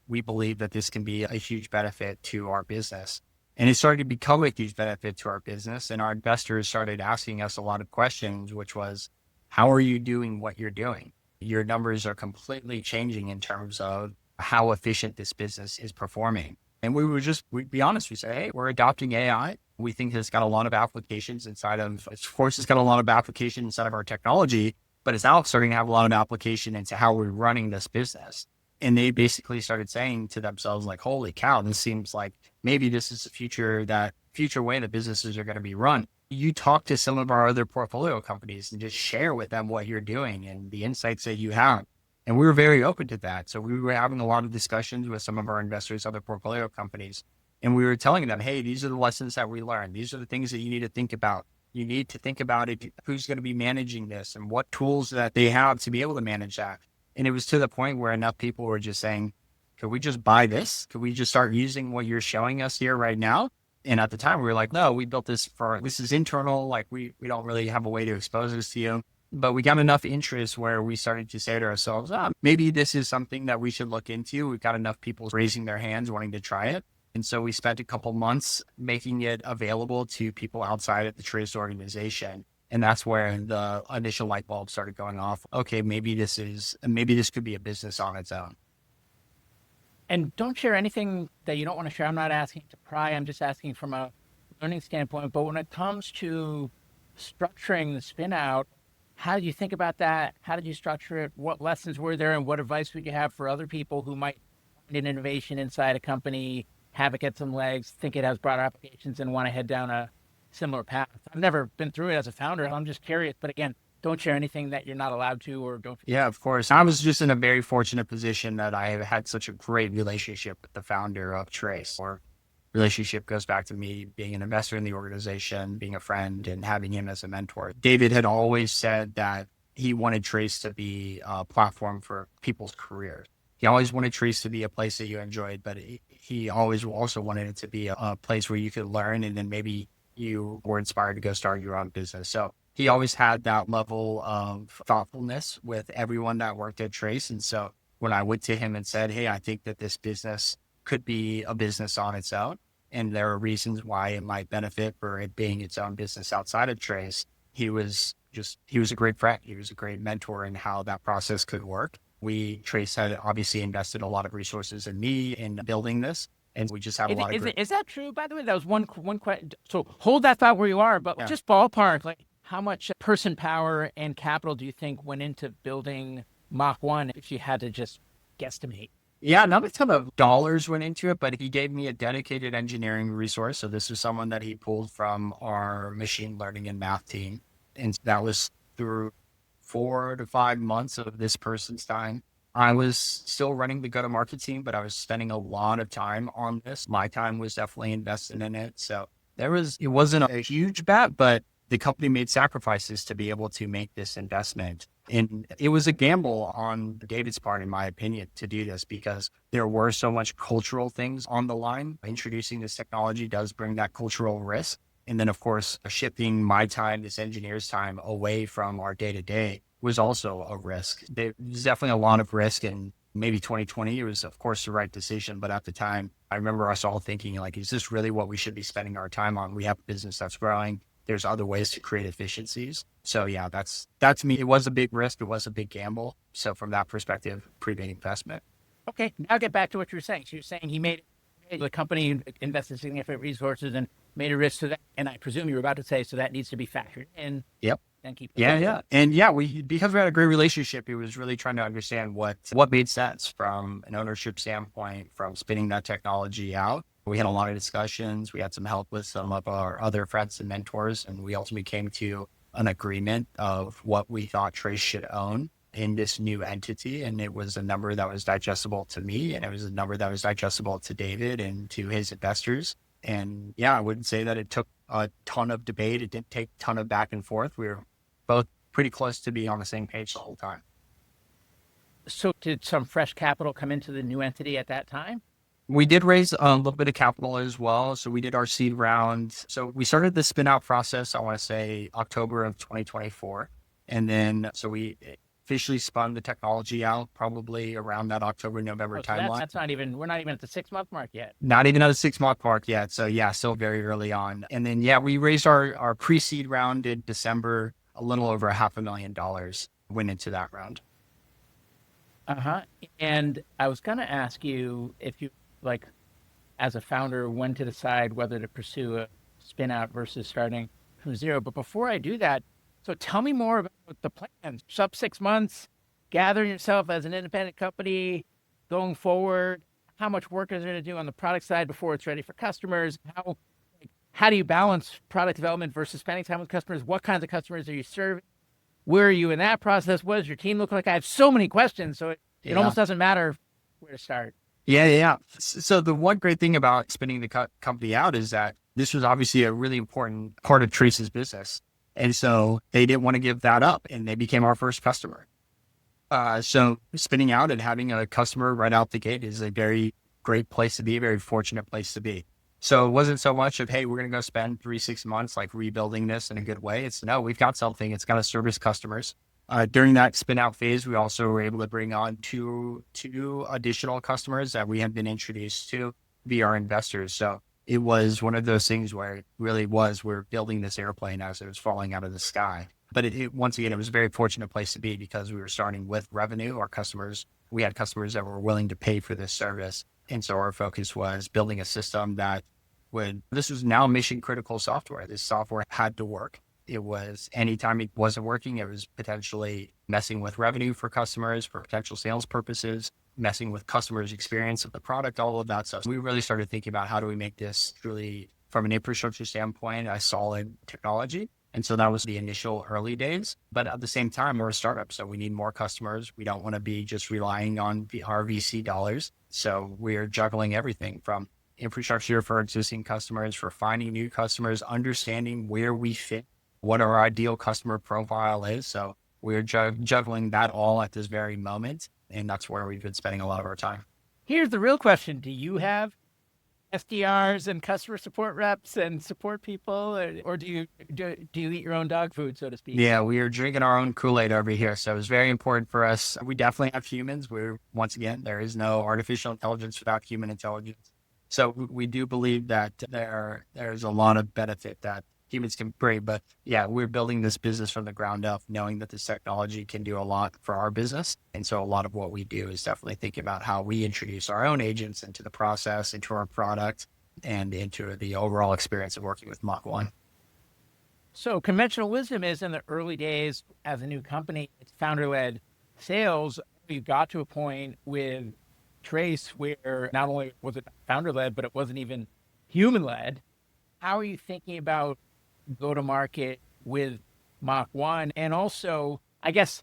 we believe that this can be a huge benefit to our business. And it started to become a huge benefit to our business. And our investors started asking us a lot of questions, which was, how are you doing what you're doing? Your numbers are completely changing in terms of how efficient this business is performing. And we'd be honest, we say, hey, we're adopting AI. We think it's got a lot of applications inside of, of course, it's got a lot of application inside of our technology, but it's now starting to have a lot of application into how we're running this business. And they basically started saying to themselves, like, holy cow, this seems like maybe this is the future way that businesses are going to be run. You talk to some of our other portfolio companies and just share with them what you're doing and the insights that you have. And we were very open to that. So we were having a lot of discussions with some of our investors, other portfolio companies, and we were telling them, hey, these are the lessons that we learned. These are the things that you need to think about. You need to think about who's going to be managing this and what tools that they have to be able to manage that. And it was to the point where enough people were just saying, could we just buy this? Could we just start using what you're showing us here right now? And at the time we were like, no, we built this this is internal. Like we don't really have a way to expose this to you. But we got enough interest where we started to say to ourselves, maybe this is something that we should look into. We've got enough people raising their hands wanting to try it. And so we spent a couple months making it available to people outside of the Trace organization. And that's where the initial light bulb started going off. Okay, maybe this could be a business on its own. And don't share anything that you don't want to share. I'm not asking to pry. I'm just asking from a learning standpoint. But when it comes to structuring the spin out, how did you think about that? How did you structure it? What lessons were there? And what advice would you have for other people who might find an innovation inside a company, have it get some legs, think it has broader applications, and want to head down a similar path? I've never been through it as a founder. I'm just curious. But again, don't share anything that you're not allowed to or don't. Yeah, of course. I was just in a very fortunate position that I have had such a great relationship with the founder of Trace. Our relationship goes back to me being an investor in the organization, being a friend, and having him as a mentor. David had always said that he wanted Trace to be a platform for people's careers. He always wanted Trace to be a place that you enjoyed, but he always also wanted it to be a place where you could learn and then maybe you were inspired to go start your own business. So he always had that level of thoughtfulness with everyone that worked at Trace. And so when I went to him and said, hey, I think that this business could be a business on its own. And there are reasons why it might benefit for it being its own business outside of Trace. He was a great friend. He was a great mentor in how that process could work. Trace had obviously invested a lot of resources in me in building this. And we just have a lot of Is that true? By the way, that was one question. So hold that thought where you are, but just ballpark, like how much person power and capital do you think went into building Mach 1 if you had to just guesstimate? Yeah, not a ton of dollars went into it, but he gave me a dedicated engineering resource. So this was someone that he pulled from our machine learning and math team. And that was through 4 to 5 months of this person's time. I was still running the go-to-market team, but I was spending a lot of time on this. My time was definitely invested in it. So it wasn't a huge bet, but the company made sacrifices to be able to make this investment. And it was a gamble on David's part, in my opinion, to do this because there were so much cultural things on the line. Introducing this technology does bring that cultural risk. And then, of course, shifting my time, this engineer's time, away from our day-to-day was also a risk. There's definitely a lot of risk. And maybe 2020, it was, of course, the right decision. But at the time, I remember us all thinking, like, is this really what we should be spending our time on? We have a business that's growing. There's other ways to create efficiencies. So yeah, that's me. It was a big risk. It was a big gamble. So from that perspective, pre-made investment. Okay, now get back to what you were saying. So you're saying the company invested significant resources and made a risk to that. And I presume you were about to say, so that needs to be factored in. Yep. And keep. Yeah. And because we had a great relationship, it was really trying to understand what made sense from an ownership standpoint, from spinning that technology out. We had a lot of discussions. We had some help with some of our other friends and mentors, and we ultimately came to an agreement of what we thought Trace should own in this new entity. And it was a number that was digestible to me, and it was a number that was digestible to David and to his investors. And yeah, I wouldn't say that it took a ton of debate. It didn't take a ton of back and forth. We were both pretty close to being on the same page the whole time. So did some fresh capital come into the new entity at that time? We did raise a little bit of capital as well. So we did our seed round. So we started the spin out process, I want to say October of 2024. And then, so we officially spun the technology out probably around that October, November timeline. We're not even at the 6-month mark yet. Not even at the 6-month mark yet. So yeah, still very early on. And then, we raised our pre-seed round in December, a little over $500,000 went into that round. And I was going to ask you if you, like, as a founder, when to decide whether to pursue a spin out versus starting from zero. But before I do that, so tell me more about the plans. Sub 6 months, gathering yourself as an independent company, going forward. How much work is there to do on the product side before it's ready for customers? How do you balance product development versus spending time with customers? What kinds of customers are you serving? Where are you in that process? What does your team look like? I have so many questions, so it almost doesn't matter where to start. Yeah. So the one great thing about spinning the company out is that this was obviously a really important part of Trace's business. And so they didn't want to give that up, and they became our first customer. So spinning out and having a customer right out the gate is a very great place to be, a very fortunate place to be. So it wasn't so much of, hey, we're going to go spend 3-6 months like rebuilding this in a good way. It's no, we've got something. It's got to service customers. During that spin out phase, we also were able to bring on two additional customers that we had been introduced to via our investors. So it was one of those things where it really was, we're building this airplane as it was falling out of the sky. But once again, it was a very fortunate place to be because we were starting with revenue. We had customers that were willing to pay for this service. And so our focus was building a system this was now mission critical software. This software had to work. It was anytime it wasn't working, it was potentially messing with revenue for customers, for potential sales purposes, messing with customers' experience of the product, all of that stuff. So we really started thinking about how do we make this truly, from an infrastructure standpoint, a solid technology. And so that was the initial early days. But at the same time, we're a startup, so we need more customers. We don't want to be just relying on our VC dollars. So we're juggling everything from infrastructure for existing customers, for finding new customers, understanding where we fit, what our ideal customer profile is. So we're juggling that all at this very moment. And that's where we've been spending a lot of our time. Here's the real question. Do you have SDRs and customer support reps and support people, or do you eat your own dog food, so to speak? Yeah, we are drinking our own Kool-Aid over here. So it's very important for us. We definitely have humans. Once again, there is no artificial intelligence without human intelligence. So we do believe that there's a lot of benefit that humans can bring. But yeah, we're building this business from the ground up, knowing that this technology can do a lot for our business. And so a lot of what we do is definitely thinking about how we introduce our own agents into the process, into our product, and into the overall experience of working with Mach 1. So conventional wisdom is in the early days as a new company, it's founder-led sales. You got to a point with Trace where not only was it founder-led, but it wasn't even human-led. How are you thinking about go-to-market with Mach 1? And also, I guess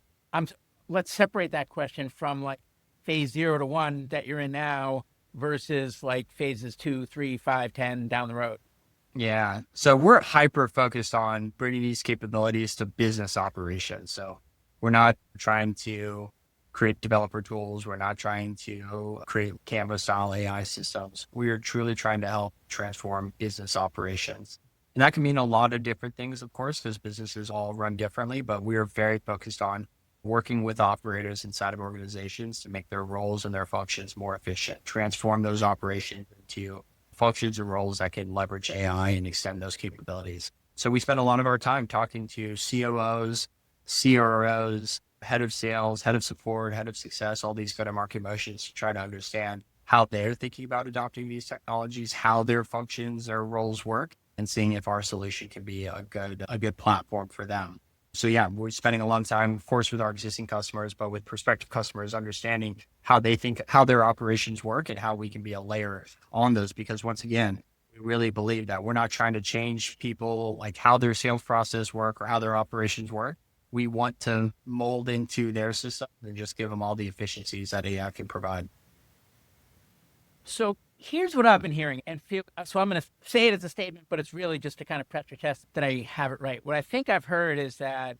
let's separate that question from like phase 0 to 1 that you're in now versus like phases 2, 3, 5, 10 down the road. Yeah. So we're hyper focused on bringing these capabilities to business operations. So we're not trying to create developer tools. We're not trying to create Canvas style AI systems. We are truly trying to help transform business operations. And that can mean a lot of different things, of course, because businesses all run differently, but we are very focused on working with operators inside of organizations to make their roles and their functions more efficient, transform those operations into functions and roles that can leverage AI and extend those capabilities. So we spend a lot of our time talking to COOs, CROs, head of sales, head of support, head of success, all these go-to-market motions to try to understand how they're thinking about adopting these technologies, how their functions, their roles work, and seeing if our solution can be a good platform for them. So yeah, we're spending a long time, of course, with our existing customers, but with prospective customers, understanding how they think, how their operations work and how we can be a layer on those. Because once again, we really believe that we're not trying to change people, like how their sales process work or how their operations work. We want to mold into their system and just give them all the efficiencies that AI can provide. So here's what I've been hearing so I'm going to say it as a statement, but it's really just to kind of pressure test that I have it right. What I think I've heard is that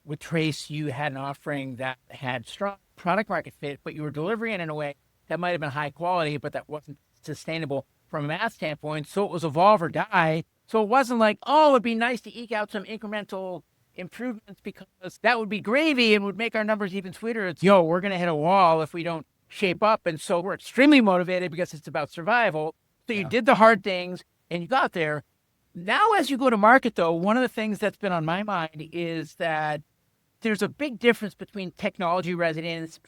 with Trace, you had an offering that had strong product market fit, but you were delivering it in a way that might have been high quality, but that wasn't sustainable from a math standpoint. So it was evolve or die. So it wasn't like, oh, it'd be nice to eke out some incremental improvements because that would be gravy and would make our numbers even sweeter. It's, we're going to hit a wall if we don't shape up. And so we're extremely motivated because it's about survival. So you did the hard things and you got there. Now, as you go to market, though, one of the things that's been on my mind is that there's a big difference between technology readiness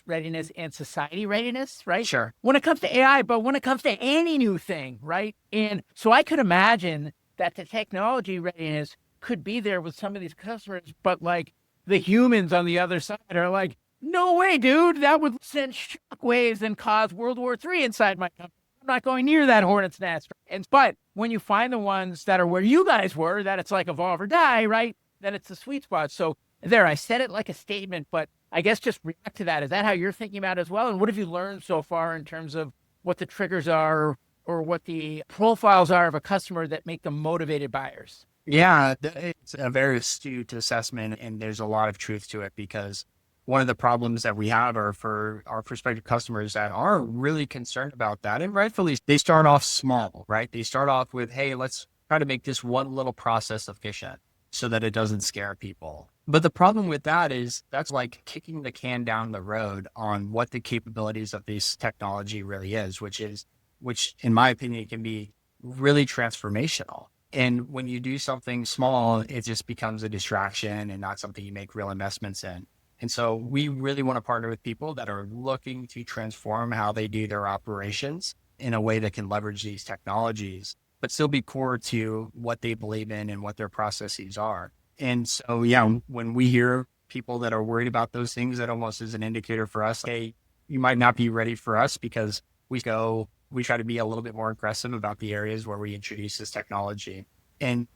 and society readiness, right? Sure. When it comes to AI, but when it comes to any new thing, right? And so I could imagine that the technology readiness could be there with some of these customers, but like the humans on the other side are like, no way, dude, that would send shockwaves and cause World War III inside my company. I'm not going near that hornet's nest. But when you find the ones that are where you guys were, that it's like evolve or die, right? Then it's the sweet spot. So there, I said it like a statement, but I guess just react to that. Is that how you're thinking about it as well? And what have you learned so far in terms of what the triggers are or what the profiles are of a customer that make them motivated buyers? Yeah, it's a very astute assessment, and there's a lot of truth to it because one of the problems that we have are for our prospective customers that are really concerned about that. And rightfully, they start off small, right? They start off with, hey, let's try to make this one little process efficient so that it doesn't scare people. But the problem with that is that's like kicking the can down the road on what the capabilities of this technology really is, which in my opinion, can be really transformational. And when you do something small, it just becomes a distraction and not something you make real investments in. And so we really want to partner with people that are looking to transform how they do their operations in a way that can leverage these technologies, but still be core to what they believe in and what their processes are. And so, yeah, when we hear people that are worried about those things, that almost is an indicator for us, hey, you might not be ready for us because we try to be a little bit more aggressive about the areas where we introduce this technology. And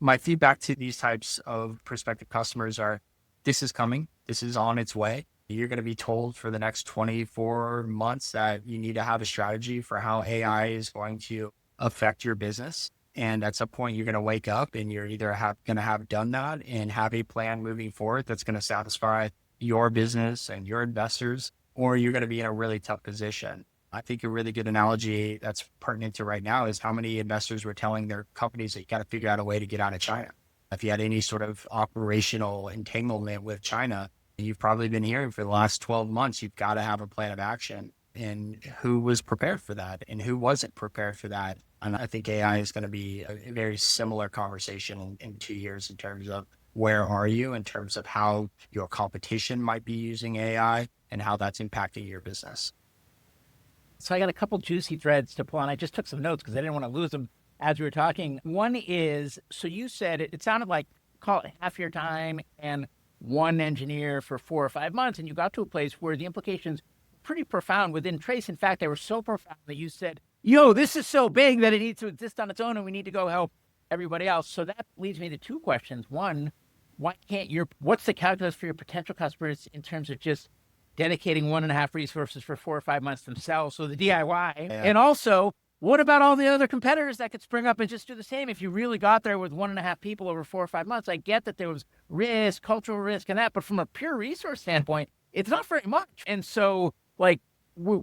my feedback to these types of prospective customers are, this is coming. This is on its way. You're going to be told for the next 24 months that you need to have a strategy for how AI is going to affect your business. And at some point, you're going to wake up and you're either going to have done that and have a plan moving forward that's going to satisfy your business and your investors, or you're going to be in a really tough position. I think a really good analogy that's pertinent to right now is how many investors were telling their companies that you got to figure out a way to get out of China. If you had any sort of operational entanglement with China, you've probably been hearing for the last 12 months, you've got to have a plan of action. And who was prepared for that and who wasn't prepared for that? And I think AI is going to be a very similar conversation in 2 years in terms of where are you, in terms of how your competition might be using AI and how that's impacting your business. So I got a couple juicy threads to pull on. I just took some notes because I didn't want to lose them as we were talking. One is, so you said it sounded like call it half your time and one engineer for 4 or 5 months, and you got to a place where the implications were pretty profound within Trace. In fact, they were so profound that you said, yo, this is so big that it needs to exist on its own and we need to go help everybody else. So that leads me to two questions. One, what's the calculus for your potential customers in terms of just dedicating 1.5 resources for 4 or 5 months themselves, so the DIY? Yeah. And also, what about all the other competitors that could spring up and just do the same? If you really got there with 1.5 people over 4 or 5 months, I get that there was risk, cultural risk and that, but from a pure resource standpoint, it's not very much. And so, like,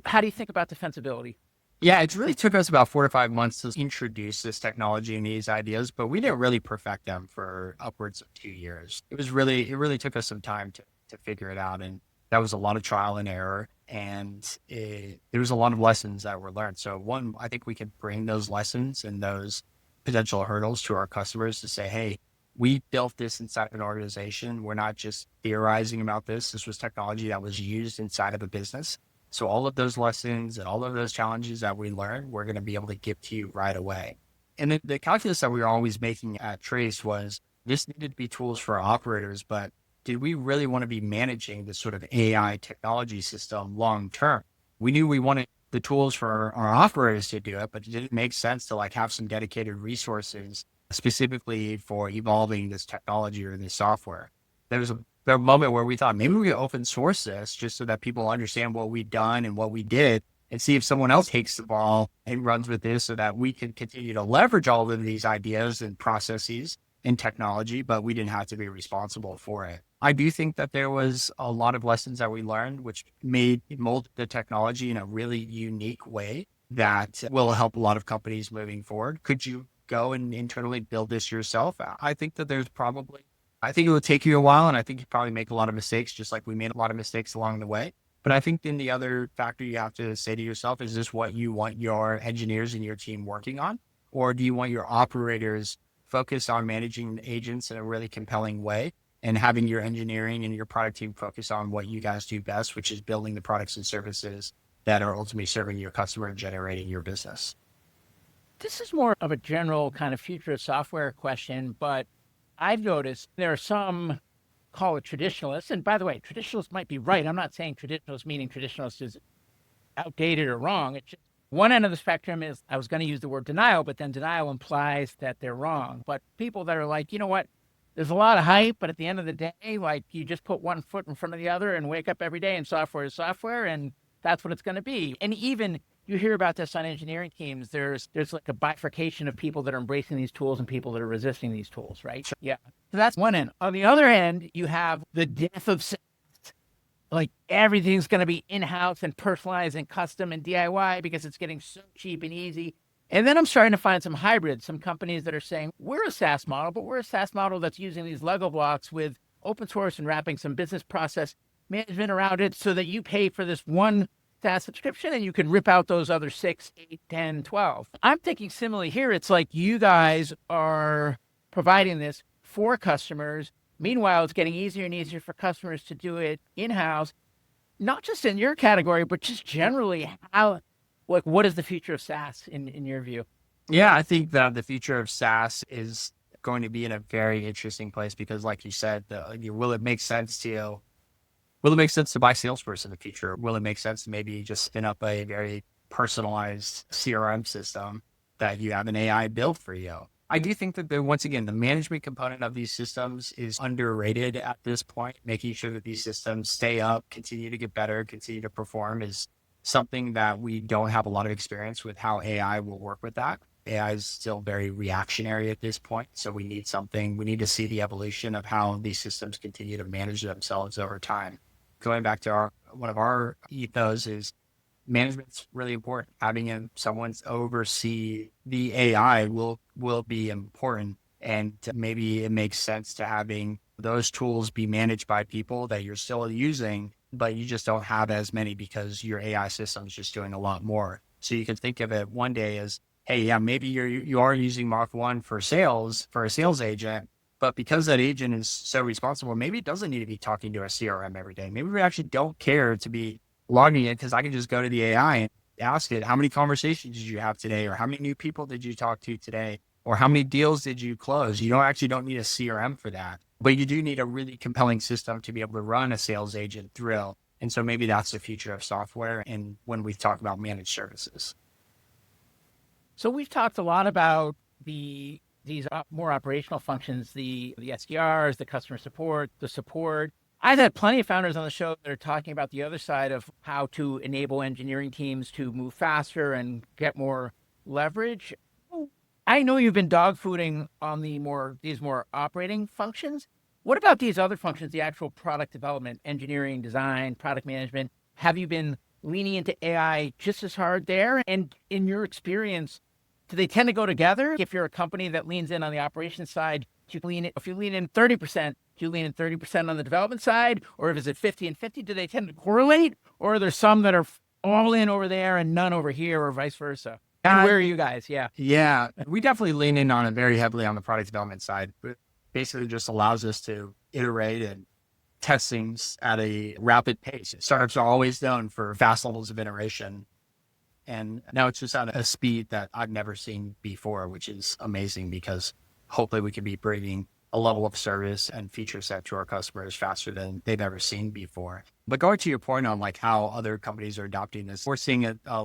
how do you think about defensibility? Yeah, it really took us about 4 to 5 months to introduce this technology and these ideas, but we didn't really perfect them for upwards of 2 years. It really took us some time to figure it out. And that was a lot of trial and error. And there was a lot of lessons that were learned. So one, I think we could bring those lessons and those potential hurdles to our customers to say, hey, we built this inside of an organization. We're not just theorizing about this. This was technology that was used inside of a business. So all of those lessons and all of those challenges that we learned, we're going to be able to give to you right away. And the calculus that we were always making at Trace was this needed to be tools for our operators, but did we really want to be managing this sort of AI technology system long term? We knew we wanted the tools for our operators to do it, but it didn't make sense to like have some dedicated resources specifically for evolving this technology or this software. There was a moment where we thought maybe we could open source this just so that people understand what we've done and what we did, and see if someone else takes the ball and runs with this so that we can continue to leverage all of these ideas and processes and technology, but we didn't have to be responsible for it. I do think that there was a lot of lessons that we learned, which mold the technology in a really unique way that will help a lot of companies moving forward. Could you go and internally build this yourself? I think that I think it would take you a while, and I think you probably make a lot of mistakes, just like we made a lot of mistakes along the way. But I think then the other factor you have to say to yourself, is this what you want your engineers and your team working on? Or do you want your operators focused on managing agents in a really compelling way and having your engineering and your product team focus on what you guys do best, which is building the products and services that are ultimately serving your customer and generating your business? This is more of a general kind of future of software question, but I've noticed there are some, call it traditionalists. And by the way, traditionalists might be right. I'm not saying traditionalists meaning traditionalists is outdated or wrong. It's just one end of the spectrum is, I was going to use the word denial, but then denial implies that they're wrong. But people that are like, you know what, there's a lot of hype, but at the end of the day, like you just put one foot in front of the other and wake up every day and software is software, and that's what it's going to be. And even you hear about this on engineering teams, there's like a bifurcation of people that are embracing these tools and people that are resisting these tools, right? Yeah. So that's one end. On the other end, you have the death of SaaS. Like everything's going to be in-house and personalized and custom and DIY because it's getting so cheap and easy. And then I'm starting to find some hybrids, some companies that are saying, we're a SaaS model, but we're a SaaS model that's using these Lego blocks with open source and wrapping some business process management around it so that you pay for this one SaaS subscription and you can rip out those other 6, 8, 10, 12. I'm thinking similarly here. It's like you guys are providing this for customers. Meanwhile, it's getting easier and easier for customers to do it in-house, not just in your category, but just generally what is the future of SaaS in your view? Yeah, I think that the future of SaaS is going to be in a very interesting place because, like you said, will it make sense to buy Salesforce in the future? Will it make sense to maybe just spin up a very personalized CRM system that you have an AI build for you? I do think that once again, the management component of these systems is underrated at this point. Making sure that these systems stay up, continue to get better, continue to perform is something that we don't have a lot of experience with how AI will work with that. AI is still very reactionary at this point. So we need to see the evolution of how these systems continue to manage themselves over time. Going back to one of our ethos is management's really important. Having someone oversee the AI will be important. And maybe it makes sense to having those tools be managed by people that you're still using, but you just don't have as many because your AI system is just doing a lot more. So you can think of it one day as, hey, yeah, maybe you are using Mach 1 for sales, for a sales agent, but because that agent is so responsible, maybe it doesn't need to be talking to a CRM every day. Maybe we actually don't care to be logging it because I can just go to the AI and ask it, how many conversations did you have today? Or how many new people did you talk to today? Or how many deals did you close? You don't need a CRM for that, but you do need a really compelling system to be able to run a sales agent through. And so maybe that's the future of software. And when we talk about managed services. So we've talked a lot about these more operational functions, the SDRs, the customer support, the support. I've had plenty of founders on the show that are talking about the other side of how to enable engineering teams to move faster and get more leverage. I know you've been dogfooding on these more operating functions. What about these other functions, the actual product development, engineering, design, product management? Have you been leaning into AI just as hard there? And in your experience, do they tend to go together? If you're a company that leans in on the operations side, if you lean in 30%, do you lean in 30% on the development side? Or if it's at 50 and 50, do they tend to correlate? Or are there some that are all in over there and none over here, or vice versa? And where are you guys? Yeah. Yeah, we definitely lean in on it very heavily on the product development side. It basically just allows us to iterate and test things at a rapid pace. Startups are always known for fast levels of iteration. And now it's just at a speed that I've never seen before, which is amazing because hopefully we can be bringing a level of service and feature set to our customers faster than they've ever seen before. But going to your point on like how other companies are adopting this, we're seeing it in a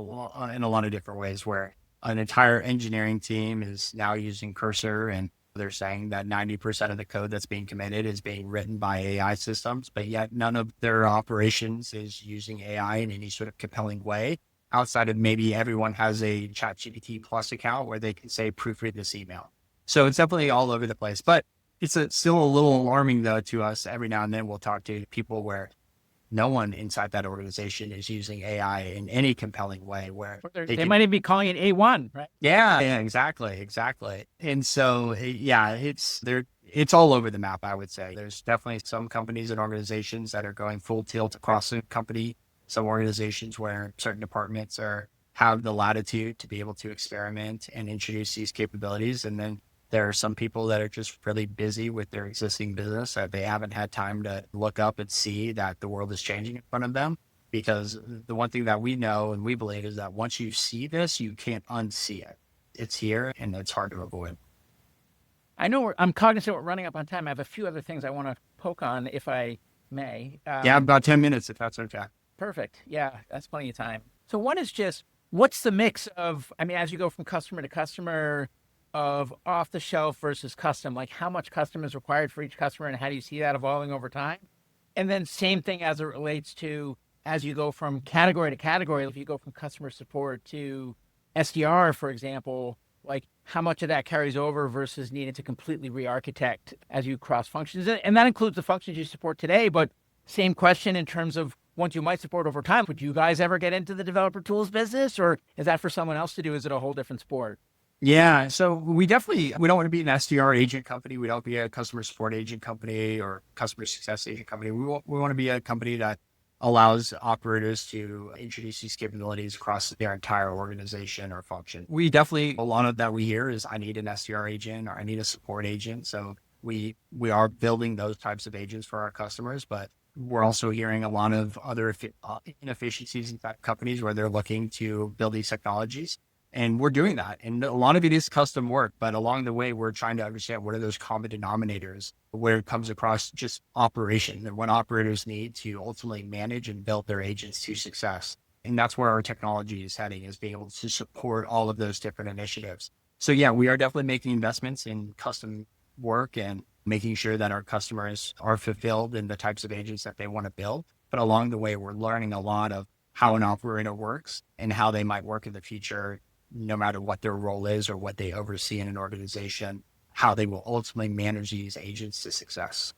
lot of different ways where an entire engineering team is now using Cursor, and they're saying that 90% of the code that's being committed is being written by AI systems, but yet none of their operations is using AI in any sort of compelling way outside of maybe everyone has a ChatGPT Plus account where they can say, proofread this email. So it's definitely all over the place, but it's still a little alarming though to us. Every now and then we'll talk to people where no one inside that organization is using AI in any compelling way where they might even be calling it A1, right? Yeah, exactly. And so, yeah, it's all over the map, I would say. There's definitely some companies and organizations that are going full tilt across the company. Some organizations where certain departments have the latitude to be able to experiment and introduce these capabilities. And then there are some people that are just really busy with their existing business that they haven't had time to look up and see that the world is changing in front of them. Because the one thing that we know and we believe is that once you see this, you can't unsee it. It's here and it's hard to avoid. I know I'm cognizant we're running up on time. I have a few other things I want to poke on, if I may. Yeah, about 10 minutes, if that's okay. Perfect. Yeah, that's plenty of time. So one is just, what's the mix of, as you go from customer to customer, of off the shelf versus custom, like how much custom is required for each customer and how do you see that evolving over time? And then same thing as it relates to, as you go from category to category, if you go from customer support to SDR, for example, like how much of that carries over versus needing to completely re-architect as you cross functions. And that includes the functions you support today, but same question in terms of ones you might support over time. Would you guys ever get into the developer tools business, or is that for someone else to do? Is it a whole different sport? Yeah, so we don't want to be an SDR agent company. We don't be a customer support agent company or customer success agent company. We want to be a company that allows operators to introduce these capabilities across their entire organization or function. A lot of that we hear is I need an SDR agent or I need a support agent. So we are building those types of agents for our customers, but we're also hearing a lot of other inefficiencies in companies where they're looking to build these technologies. And we're doing that. And a lot of it is custom work, but along the way, we're trying to understand what are those common denominators where it comes across just operation and what operators need to ultimately manage and build their agents to success. And that's where our technology is heading, is being able to support all of those different initiatives. So yeah, we are definitely making investments in custom work and making sure that our customers are fulfilled in the types of agents that they want to build. But along the way, we're learning a lot of how an operator works and how they might work in the future, no matter what their role is or what they oversee in an organization, how they will ultimately manage these agents to success.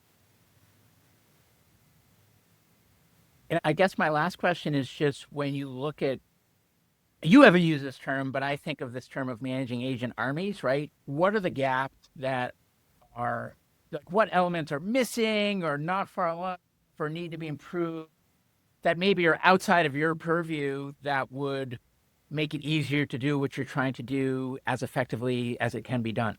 And I guess my last question is just when you look at you haven't used this term, but I think of this term of managing agent armies, right? What are the gaps that are, like, what elements are missing or not far along or need to be improved that maybe are outside of your purview that would make it easier to do what you're trying to do as effectively as it can be done?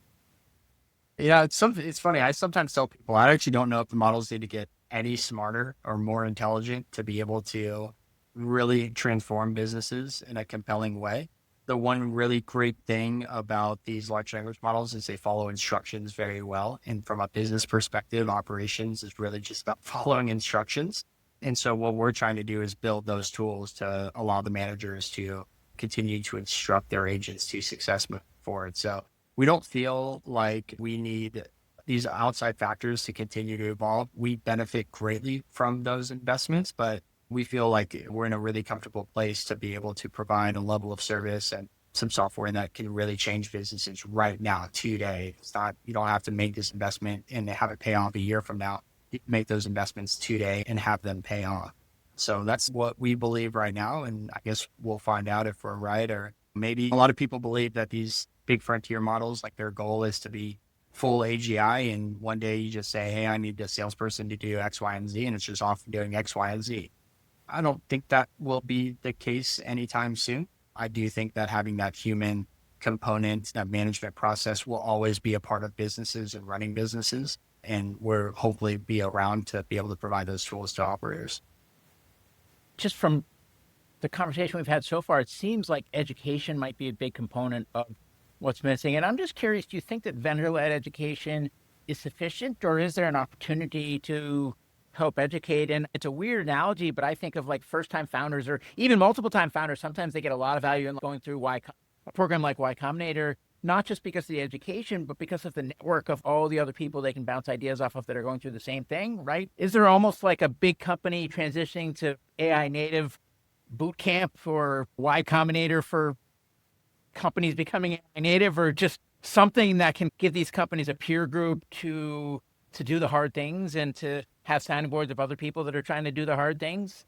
Yeah, it's funny. I sometimes tell people I actually don't know if the models need to get any smarter or more intelligent to be able to really transform businesses in a compelling way. The one really great thing about these large language models is they follow instructions very well. And from a business perspective, operations is really just about following instructions. And so what we're trying to do is build those tools to allow the managers to continue to instruct their agents to success moving forward. So we don't feel like we need these outside factors to continue to evolve. We benefit greatly from those investments, but we feel like we're in a really comfortable place to be able to provide a level of service and some software that can really change businesses right now, today. It's not, you don't have to make this investment and have it pay off a year from now. You can make those investments today and have them pay off. So that's what we believe right now. And I guess we'll find out if we're right, or maybe a lot of people believe that these big frontier models, like their goal is to be full AGI. And one day you just say, hey, I need a salesperson to do X, Y, and Z. And it's just off doing X, Y, and Z. I don't think that will be the case anytime soon. I do think that having that human component, that management process will always be a part of businesses and running businesses. And we're hopefully be around to be able to provide those tools to operators. Just from the conversation we've had so far, it seems like education might be a big component of what's missing. And I'm just curious, do you think that vendor-led education is sufficient, or is there an opportunity to help educate? And it's a weird analogy, but I think of like first-time founders or even multiple-time founders. Sometimes they get a lot of value in going through a program like Y Combinator, not just because of the education, but because of the network of all the other people they can bounce ideas off of that are going through the same thing, right? Is there almost like a big company transitioning to AI native boot camp for Y Combinator for companies becoming AI native, or just something that can give these companies a peer group to do the hard things and to have sounding boards of other people that are trying to do the hard things?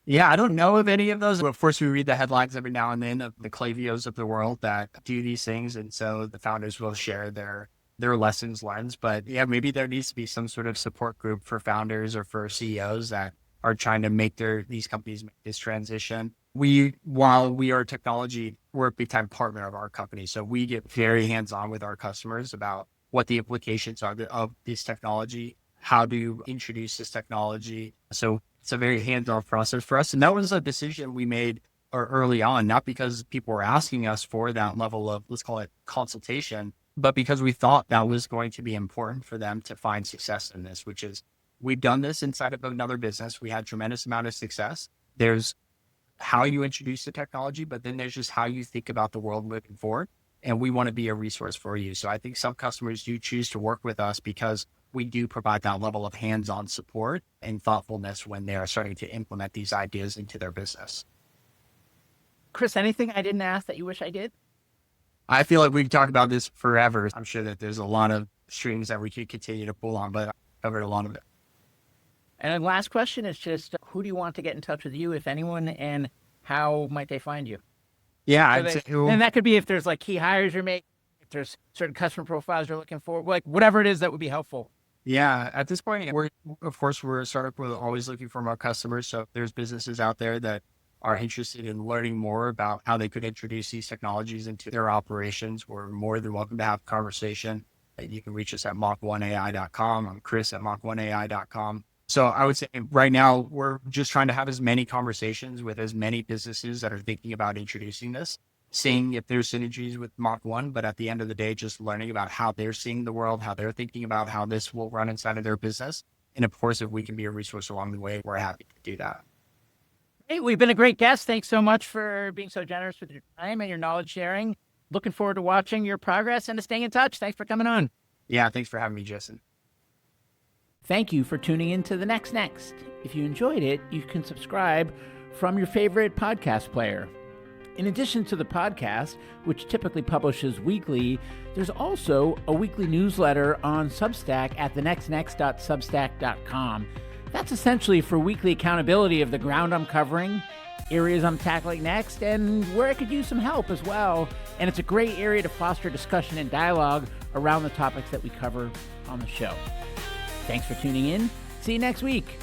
Yeah, I don't know of any of those. Of course, we read the headlines every now and then of the Klaviyo's of the world that do these things. And so the founders will share their lessons learned. But yeah, maybe there needs to be some sort of support group for founders or for CEOs that are trying to make these companies make this transition. While we are technology, we're a big time partner of our company. So we get very hands-on with our customers about what the implications are of this technology, how to introduce this technology. So it's a very hands-on process for us. And that was a decision we made early on, not because people were asking us for that level of, let's call it consultation, but because we thought that was going to be important for them to find success in this, which is, we've done this inside of another business. We had tremendous amount of success. There's how you introduce the technology, but then there's just how you think about the world moving forward. And we want to be a resource for you. So I think some customers do choose to work with us because we do provide that level of hands-on support and thoughtfulness when they are starting to implement these ideas into their business. Chris, anything I didn't ask that you wish I did? I feel like we could talk about this forever. I'm sure that there's a lot of strings that we could continue to pull on, but I covered a lot of it. And the last question is just, who do you want to get in touch with you, if anyone, and how might they find you? Yeah, and that could be if there's like key hires you're making, if there's certain customer profiles you're looking for, like whatever it is that would be helpful. Yeah, at this point, we're a startup. We're always looking for more customers. So if there's businesses out there that are interested in learning more about how they could introduce these technologies into their operations, we're more than welcome to have a conversation. You can reach us at mach1ai.com. I'm Chris at mach1ai.com. So I would say right now, we're just trying to have as many conversations with as many businesses that are thinking about introducing this, seeing if there's synergies with Mach 1, but at the end of the day, just learning about how they're seeing the world, how they're thinking about how this will run inside of their business. And of course, if we can be a resource along the way, we're happy to do that. Hey, we've been a great guest. Thanks so much for being so generous with your time and your knowledge sharing. Looking forward to watching your progress and to staying in touch. Thanks for coming on. Yeah, thanks for having me, Jason. Thank you for tuning in to The Next. If you enjoyed it, you can subscribe from your favorite podcast player. In addition to the podcast, which typically publishes weekly, there's also a weekly newsletter on Substack at thenextnext.substack.com. That's essentially for weekly accountability of the ground I'm covering, areas I'm tackling next, and where I could use some help as well. And it's a great area to foster discussion and dialogue around the topics that we cover on the show. Thanks for tuning in. See you next week.